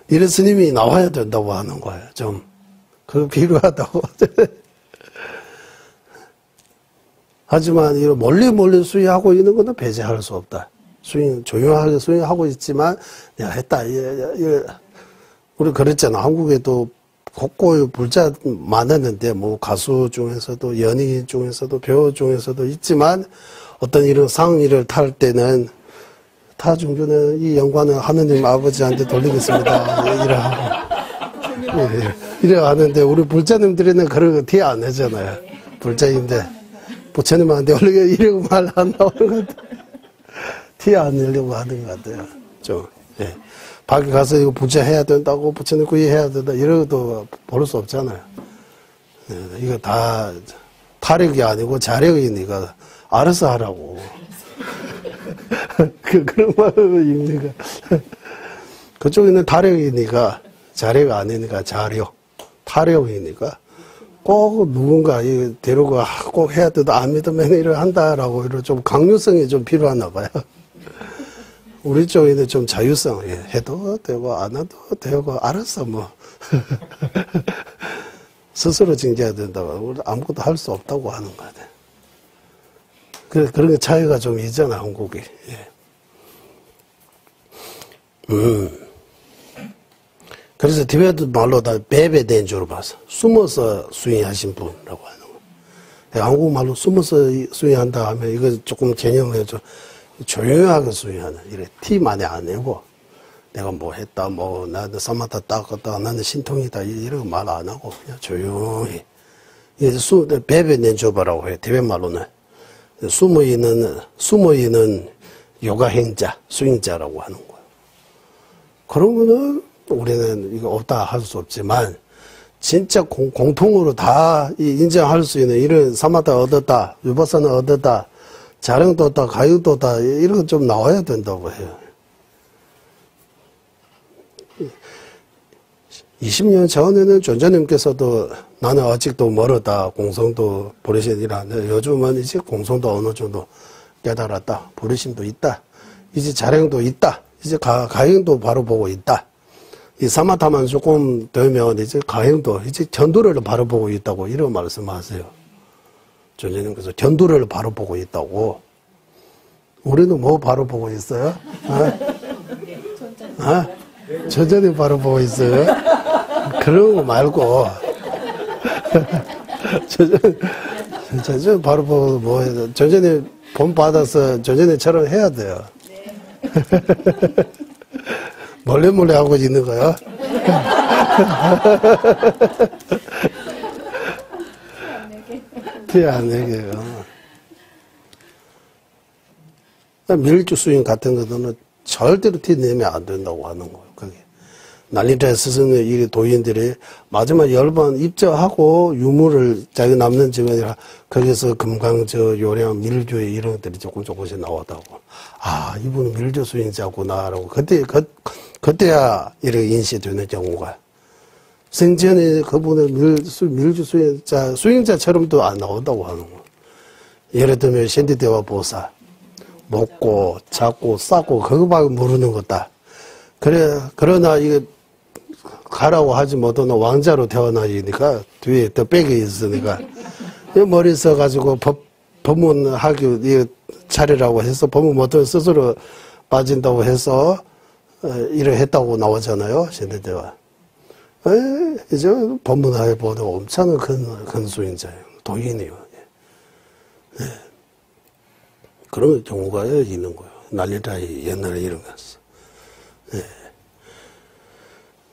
이런 스님이 나와야 된다고 하는 거예요. 좀 그거 필요하다고. 하지만 이런 몰래 수행하고 있는 거는 배제할 수 없다. 조용하게 수행하고 있지만 내가 했다. 우리 그랬잖아. 한국에도 곳곳에 불자 많았는데 뭐 가수 중에서도 연예인 중에서도 배우 중에서도 있지만 어떤 이런 상의를 탈 때는 타 종교는 이 영광은 하느님 아버지한테 돌리겠습니다. 이래 하는데 우리 불자님들은 그런 거 티 안 내잖아요. 불자인데 부처님한테 원래 이러고 말 안 나오는 것 같아요. 티 안 내려고 하는 것 같아요. 좀, 예. 밖에 가서 이거 부처해야 된다고, 부처님 구의해야 된다, 이러고도 볼 수 없잖아요. 예. 이거 다 타력이 아니고 자력이니까 알아서 하라고. 그런 말을 입니까? 그쪽에는 타력이니까, 자력 아니니까 자력. 타력이니까. 꼭 누군가 데리고 꼭 해야 돼도 안 믿으면 일을 한다라고 이런 좀 강요성이 좀 필요하나 봐요. 우리 쪽에는 좀 자유성, 해도 되고 안 해도 되고 알아서 뭐 스스로 징계해야 된다고 아무것도 할 수 없다고 하는 거 같아요. 그런 차이가 좀 있잖아 한국이. 그래서 티베트 말로 다 베베덴조로 봐서 숨어서 수행하신 분이라고 하는 거예요. 한국말로 숨어서 수행한다 하면 이거 조금 개념을 좀 조용하게 수행하는, 이래 티 많이 안 내고 내가 뭐 했다, 뭐 나는 사마타 닦았다, 나는 신통이다 이런 말 안 하고 그냥 조용히. 이게 베베덴조바라고 해요. 티베트 말로는 숨어있는 요가행자, 수행자라고 하는 거예요. 그러면은 우리는 이거 없다 할 수 없지만 진짜 공통으로 다 인정할 수 있는 이런 사마타 얻었다, 위파사나 얻었다, 자령도 얻다, 가유도 얻다 이런 거 좀 나와야 된다고 해요. 20년 전에는 존자님께서도 나는 아직도 멀었다, 공성도 버리신이라. 요즘은 이제 공성도 어느 정도 깨달았다, 버리심도 있다, 이제 자령도 있다, 이제 가행도 바로 보고 있다. 이 사마타만 조금 되면 이제 가행도 이제 견도를 바로 보고 있다고 이런 말씀하세요. 존재님께서 견도를 바로 보고 있다고. 우리는 뭐 바로 보고 있어요? 존재님 바로 보고 있어요? 그런 거 말고 저 바로 뭐 전전에 본 받아서 전전에처럼 해야 돼요. 몰래 하고 있는 거야. 티 안 내게요. 밀주 수인 같은 것들은 절대로 티 내면 안 된다고 하는 거예요. 그게 난리대 스승의 이 도인들이 마지막 10번 입저하고 유물을 자기 남는 집안이라 거기서 금강저 요령 밀주에 이런 것들이 조금씩 나왔다고. 아, 이분은 밀주 수인자구나라고 그때야 이렇게 인식되는 경우가. 생전에 그분은 밀주 수인자처럼도 안 나온다고 하는 거. 예를 들면 신디대와 보살 먹고 잡고 싸고 그거밖에 모르는 거다. 그러나 이게 가라고 하지 못하는 왕자로 태어나니까 뒤에 더 백이 있으니까 머리 써가지고 법문하기 차리라고 해서 법문 못하면 스스로 빠진다고 해서 일을 했다고 나오잖아요. 신디대와. 이제 법문하게 보다 엄청 큰 수인자예요. 도인이요. 예. 그런 경우가 있는 거예요. 난리다이 옛날에 이런 거였어. 예.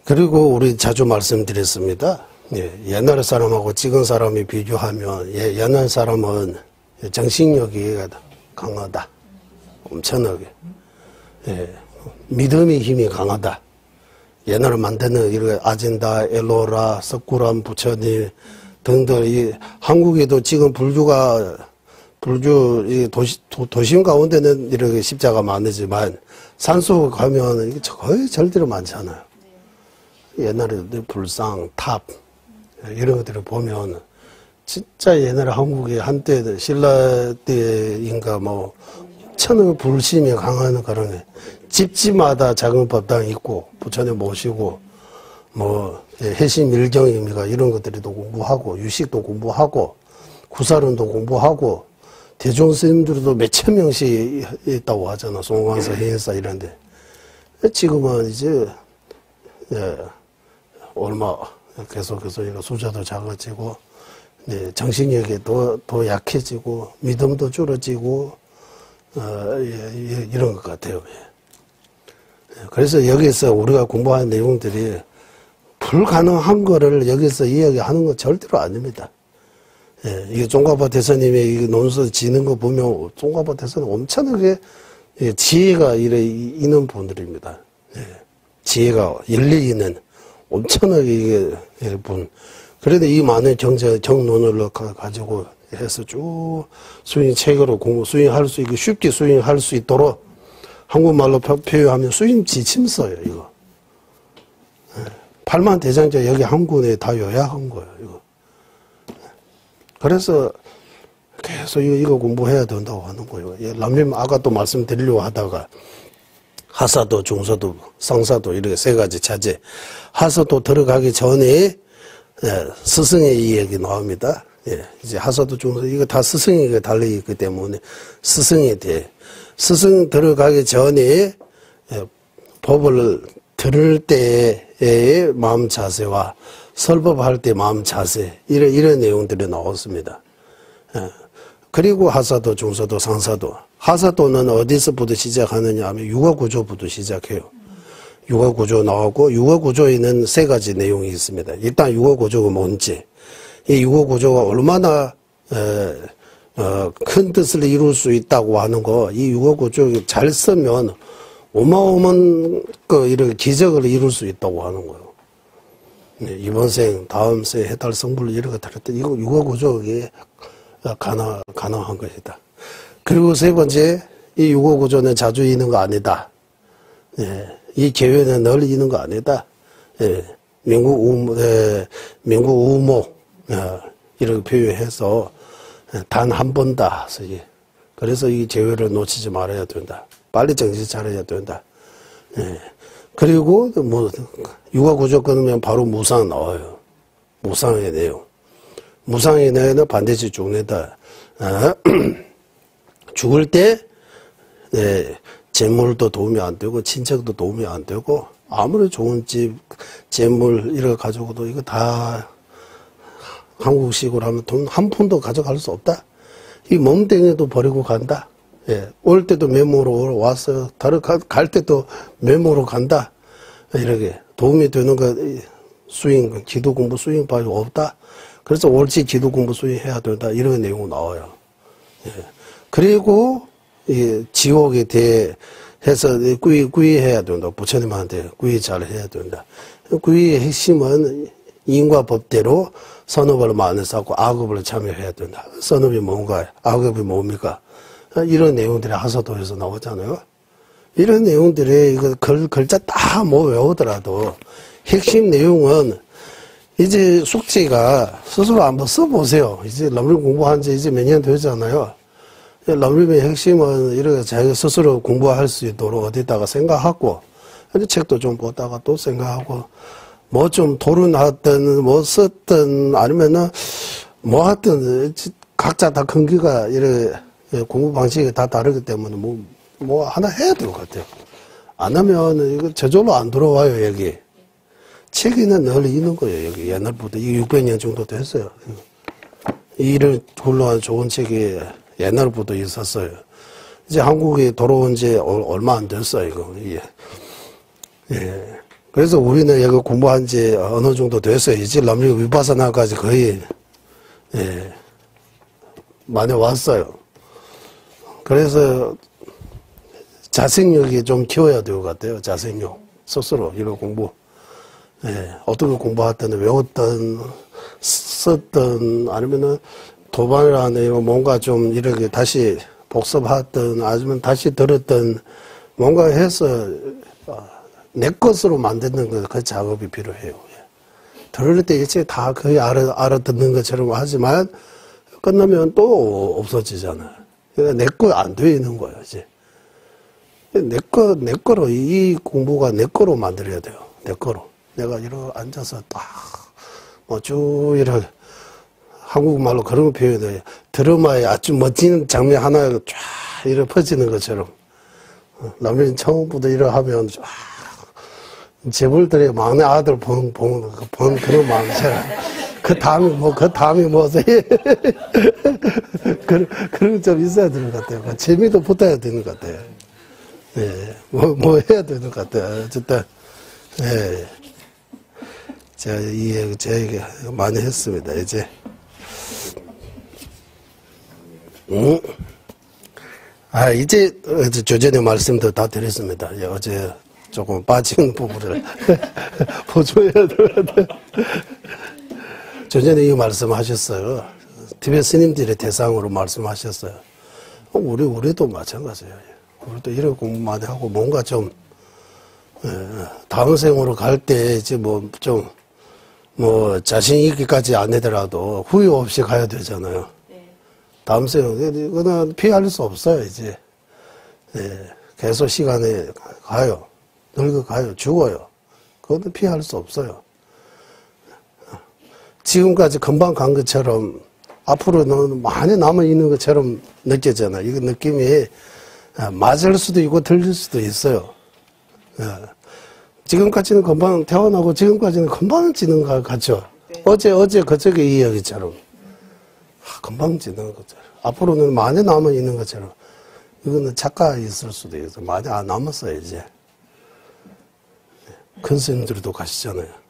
그리고 우리 자주 말씀드렸습니다. 예. 옛날 사람하고 지금 사람이 비교하면 옛날 사람은 정신력이 강하다. 엄청나게. 예. 믿음의 힘이 강하다. 옛날에 만드는 이런 아젠다, 엘로라, 석굴암, 부처님 등등 이 한국에도 지금 불주 도심 가운데는 이렇게 십자가 많으지만 산속 가면 거의 절대로 많잖아요. 옛날에 불상, 탑 이런 것들을 보면 진짜 옛날에 한국에 한때 신라 때인가 뭐 천의 불심이 강한 그런 게 집집마다 작은 법당이 있고 부처님 모시고 뭐 해심 일경입니까 이런 것들도 공부하고 유식도 공부하고 구사론도 공부하고 대종 스님들도 몇천 명씩 있다고 하잖아. 송광사, 해인사 이런데 지금은 이제 얼마 계속해서 이거 숫자도 작아지고 정신력이 더 약해지고 믿음도 줄어지고 이런 것 같아요. 그래서 여기서 우리가 공부하는 내용들이 불가능한 거를 여기서 이야기하는 건 절대로 아닙니다. 이게 종가파 대사님의 이 논서 지는 거 보면 종가파 대사님 엄청나게 지혜가 있는 분들입니다. 지혜가 일리 있는 엄청나게 이게 분. 그런데 이 많은 정론을 가지고 해서 쭉 수행책으로 수행할 수 있고 쉽게 수행할 수 있도록 한국말로 표현하면 수행 지침서예요, 이거. 팔만 대장자 여기 한 군에 다 요약한 거예요, 이거. 그래서 계속 이거 공부해야 된다고 하는 거예요. 남님 아까 또 말씀드리려고 하다가 하사도, 중사도, 상사도 이렇게 세 가지 자제. 하사도 들어가기 전에 스승의 이야기 나옵니다. 이제 하사도, 중사 이거 다 스승에게 달려있기 때문에 스승에 대해 스승 들어가기 전에 법을 들을 때의 마음 자세와 설법할 때 마음 자세 이런 내용들이 나왔습니다. 그리고 하사도, 중사도, 상사도. 하사도는 어디서부터 시작하느냐 하면 육아구조부터 시작해요. 육아구조 나오고 육아구조에는 세 가지 내용이 있습니다. 일단 육아구조가 뭔지 이 육아구조가 얼마나 큰 뜻을 이룰 수 있다고 하는 거, 이 육아구조 잘 쓰면 어마어마한 이렇게 기적을 이룰 수 있다고 하는 거예요. 이번 생, 다음 생, 해달 성불 이런 거 들을 때 이거 육아구조에 가능한 것이다. 그리고 세 번째, 이 육아구조는 자주 있는 거 아니다. 이 계획은 널리 있는 거 아니다. 민국 우모 이렇게 표현해서 단 한 번다. 그래서 이 제외를 놓치지 말아야 된다. 빨리 정신 차려야 된다. 그리고 뭐 육아구조 끊으면 바로 무상 나와요. 무상의 내용. 무상의 내용은 반드시 죽는다. 죽을 때 재물도 도움이 안 되고 친척도 도움이 안 되고 아무리 좋은 집, 재물 이런 거 가지고도 이거 다 한국식으로 하면 돈 한 푼도 가져갈 수 없다. 이 몸뚱이도 버리고 간다. 예, 올 때도 메모로 와서 갈 때도 메모로 간다. 이렇게 도움이 되는 거 수행, 기도 공부 수행법이 없다. 그래서 옳지 기도 공부 수행해야 된다. 이런 내용 나와요. 예. 그리고 이 지옥에 대해서 구의해야 된다. 부처님한테 구의 잘 해야 된다. 구의의 핵심은 인과 법대로 선업을 많이 쌓고 악업을 참여해야 된다. 선업이 뭔가, 악업이 뭡니까? 이런 내용들이 하사도에서 나오잖아요. 이런 내용들이 이거 글자 다 뭐 외우더라도 핵심 내용은 이제 숙제가 스스로 한번 써보세요. 이제 람림 공부한 지 이제 몇 년 되잖아요. 람림의 핵심은 이렇게 자기가 스스로 공부할 수 있도록 어디다가 생각하고, 책도 좀 보다가 또 생각하고, 뭐 좀 토론하든, 뭐 썼든, 아니면은 뭐 하든, 각자 다 근기가 이렇게 공부 방식이 다 다르기 때문에 뭐 하나 해야 될 것 같아요. 안 하면 이거 저절로 안 들어와요, 여기. 책에는 늘 있는 거예요, 여기. 옛날부터. 이게 600년 정도 됐어요. 이를 굴러한 좋은 책이 옛날부터 있었어요. 이제 한국에 돌아온 지 얼마 안 됐어요, 이거. 예. 그래서 우리는 여기 공부한 지 어느 정도 됐어요. 이제 람림 위파사나까지 거의, 예, 많이 왔어요. 그래서 자생력이 좀 키워야 될 것 같아요. 자생력. 스스로 이거 공부. 예, 어떻게 공부했든 외웠든 썼든 아니면은 도반이라는 이거 뭔가 좀 이렇게 다시 복습하든 아니면 다시 들었든 뭔가 해서 내 것으로 만드는 그 작업이 필요해요. 들을 때 일체 다 거의 알아듣는 것처럼 하지만 끝나면 또 없어지잖아요. 그러니까 내 거 안 돼 있는 거예요, 이제. 내 거로, 이 공부가 내 거로 만들어야 돼요. 내 거로. 내가 이렇게 앉아서 딱, 뭐 쭉 이렇게, 한국말로 그런 거 표현해요. 드라마에 아주 멋진 장면 하나가 쫙 이렇게 퍼지는 것처럼. 라면 처음부터 이렇게 하면 쫙, 재벌들의 막내 아들 본 그런 마음처럼. 그 다음이 뭐지? 그런 좀 있어야 되는 것 같아요. 재미도 붙어야 되는 것 같아요. 예, 뭐 해야 되는 것 같아요. 어쨌든, 예. 제가 제 얘기 많이 했습니다, 이제. 이제 조전의 말씀도 다 드렸습니다. 예, 어제 조금 빠진 부분을 보조해야 되는데. 조전에 이 말씀하셨어요. 티베트 스님들의 대상으로 말씀하셨어요. 우리도 마찬가지예요. 우리도 이런 공부 많이 하고 뭔가 좀, 다음 생으로 갈 때 이제 자신 있기까지 안 되더라도 후회 없이 가야 되잖아요. 다음 생, 이거는 피할 수 없어요, 이제. 계속 시간에 가요. 늙어가요. 죽어요. 그거는 피할 수 없어요. 지금까지 금방 간 것처럼 앞으로는 많이 남아있는 것처럼 느껴지잖아요. 이거 느낌이 맞을 수도 있고 틀릴 수도 있어요. 지금까지는 금방 태어나고 지금까지는 금방 지는 것 같죠. 어제 그저께 이야기처럼 금방 지는 것처럼 앞으로는 많이 남아있는 것처럼 이거는 착각이 있을 수도 있어요. 많이 안 남았어요 이제. 큰 스님들도 가시잖아요.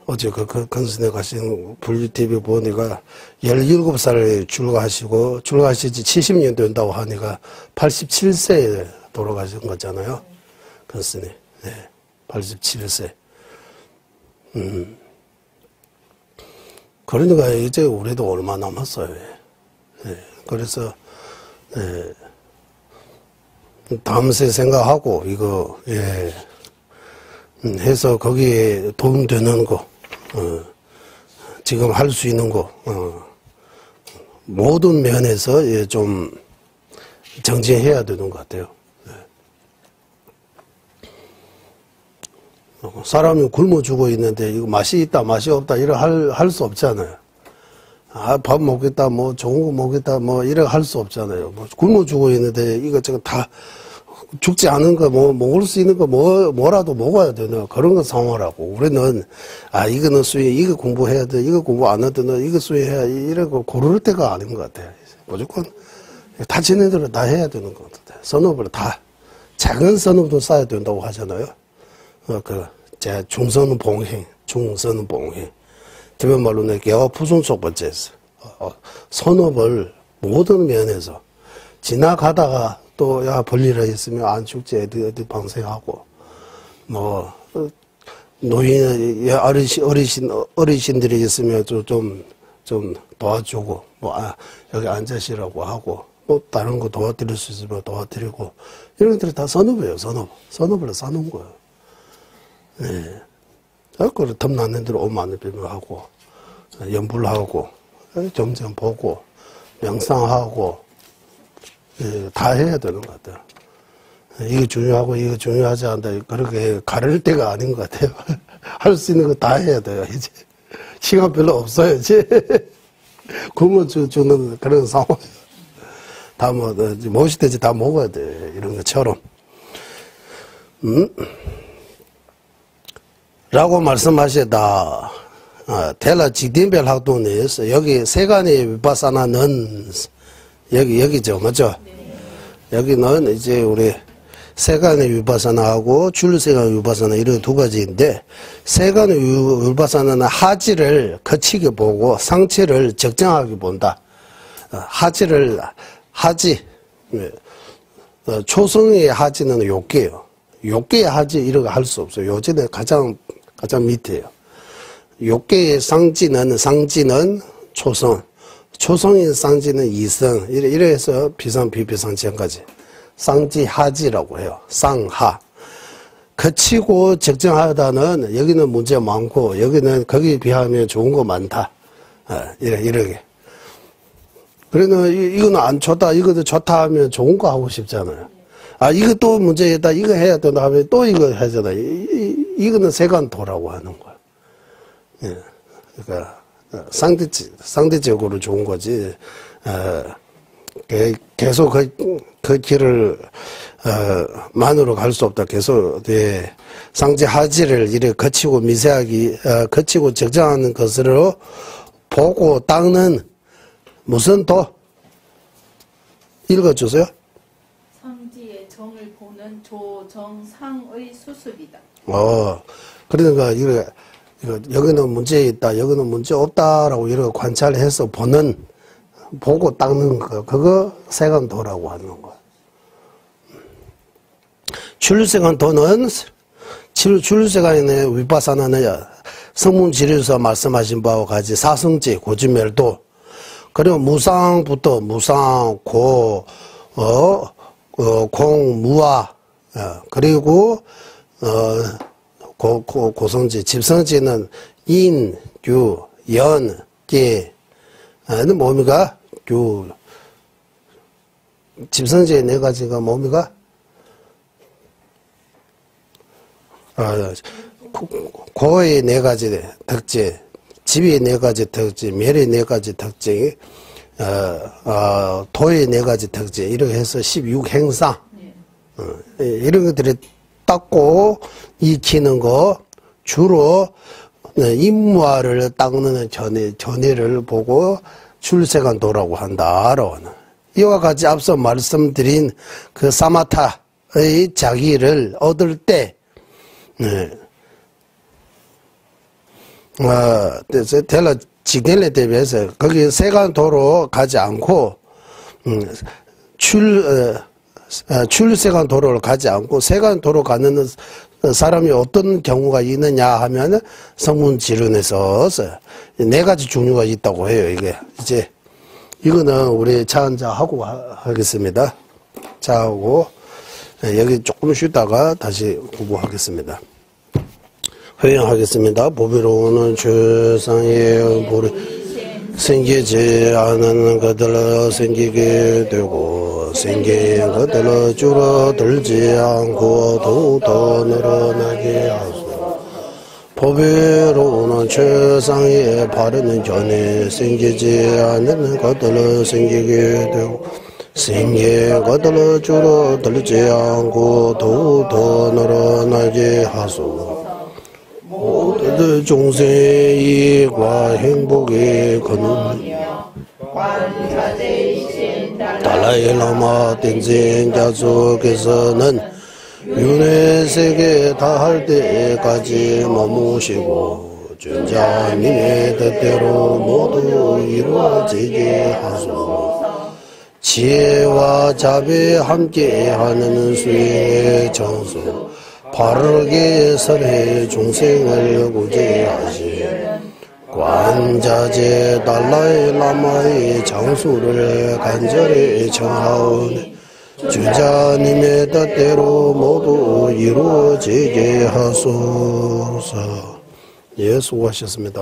어제 그 큰스님 가신 불TV 보니까 17살에 출가하시지 70년 된다고 하니까 87세에 돌아가신 거잖아요. 큰스님. 네. 87세. 그러니까 이제 우리도 얼마 남았어요. 네. 그래서, 다음 세 생각하고, 이거, 해서 거기에 도움되는 거, 지금 할 수 있는 거, 모든 면에서 좀 정진해야 되는 것 같아요. 사람이 굶어 죽어 있는데 이거 맛이 있다 맛이 없다 이래 할 수 없잖아요. 밥 먹겠다 뭐 좋은 거 먹겠다 뭐 이래 할 수 없잖아요. 뭐 굶어 죽어 있는데 이것저것 다 죽지 않은 거, 먹을 수 있는 거, 뭐라도 먹어야 되나. 그런 거 상호라고. 우리는, 이거는 수혜, 이거 공부해야 돼. 이거 공부 안 하든, 이거 수혜해야, 이러고 고를 때가 아닌 것 같아. 무조건, 다 지네들은 다 해야 되는 것 같아. 선업을 다, 작은 선업도 쌓아야 된다고 하잖아요. 중선 봉행, 중선 봉행. 기본 말로는 개와 푸순 속 번째에서, 선업을 모든 면에서, 지나가다가, 또, 볼일이 있으면 안 죽지, 어디 방생하고, 노인, 어르신들이 있으면 좀 도와주고, 여기 앉으시라고 하고, 다른 거 도와드릴 수 있으면 도와드리고, 이런 것들이 다 선업이에요, 선업. 선업을 사는 거예요. 네. 그걸 틈나는 대로 오만을 비밀하고, 연불하고, 점점 보고, 명상하고, 다 해야 되는 것 같아요. 이게 중요하고 이거 중요하지 않다. 그렇게 가릴 때가 아닌 것 같아요. 할 수 있는 거 다 해야 돼요, 이제. 시간 별로 없어요, 이제. 굶어 주는 그런 상황. 다 무엇이 되지 다 먹어야 돼. 이런 것처럼. 라고 말씀하시다. 텔라 직딩별 학동에서 여기 세간의 위파사나는 여기죠, 맞죠? 네. 여기는 이제 우리 세간의 위파사나하고 줄세간 위파사나 이런 두 가지인데, 세간의 위파사나는 하지를 거치게 보고 상체를 적정하게 본다. 하지, 초성의 하지는 욕계예요. 욕계의 하지 이런 거 할 수 없어요. 요즘에 가장 밑에요. 욕계의 상지는 초성. 초성인 상지는 이성, 이래서 비상, 비비상지까지. 상지, 하지라고 해요. 상하. 거치고 적정하다는 여기는 문제 많고, 여기는 거기에 비하면 좋은 거 많다. 이렇게. 그러면 이거는 안 좋다, 이것도 좋다 하면 좋은 거 하고 싶잖아요. 이거 또 문제다, 이거 해야 된다 하면 또 이거 하잖아요. 이거는 세간도라고 하는 거야. 예. 그러니까, 상대적으로 좋은 거지. 계속 그 길을, 만으로 갈 수 없다. 계속, 상지 하지를 이렇게 거치고 미세하게, 거치고 적정하는 것으로 보고 닦는 무슨 도? 읽어주세요. 상지의 정을 보는 조정상의 수습이다. 그러니까 여기는 문제 있다, 여기는 문제 없다라고 이렇게 관찰해서 보고 닦는 거, 그거 세간도라고 하는 거야. 출세간도는, 출세간의 위파사나는 성문지리에서 말씀하신 바와 같이 사성지, 고지멸도, 그리고 무상부터 무상, 공, 무아, 그리고, 고성지, 집성지는 인, 규, 연, 계, 는 뭡니까? 규. 집성지의 네 가지가 뭡니까? 고의 네 가지 특징, 집의 네 가지 특징, 멸의 네 가지 특징, 도의 네 가지 특징, 이렇게 해서 16행상, 이런 것들이 닦고 익히는 거, 주로 임무화를 닦는 전해를 보고 출세간도라고 한다. 이와 같이 앞서 말씀드린 그 사마타의 자기를 얻을 때, 텔라 직델레 대비해서 거기 세간도로 가지 않고, 출세간도로를 가지 않고 세간도로 가는 사람이 어떤 경우가 있느냐 하면 성문지론에서 네 가지 종류가 있다고 해요. 이게 이제 이거는 우리 차 한잔 하고 하겠습니다. 차 하고 여기 조금 쉬다가 다시 공부하겠습니다. 회양하겠습니다. 보비로는 최상의 생기지 않은 것들로 생기게 되고 생긴 것들로 줄어들지 않고 더욱더 늘어나게 하소서. 보배로는 최상에 바르는 전에 생기지 않는 것들로 생기게 되고 생계가 들어 줄어들지 않고 더욱더 늘어나게 하소서. 모든 종생의 이익과 행복의 근원 달라이라마 땡생자 속에서는 윤회 세계 다할 때까지 머무시고 전자님의 뜻대로 모두 이루어지게 하소서. 지혜와 자비 함께하는 수행의 정수 바르게 설해 중생을 구제하시 관자재 달라이라마의 장수를 간절히 청하오니 주자님의 뜻대로 모두 이루어지게 하소서. 예, 수고하셨습니다.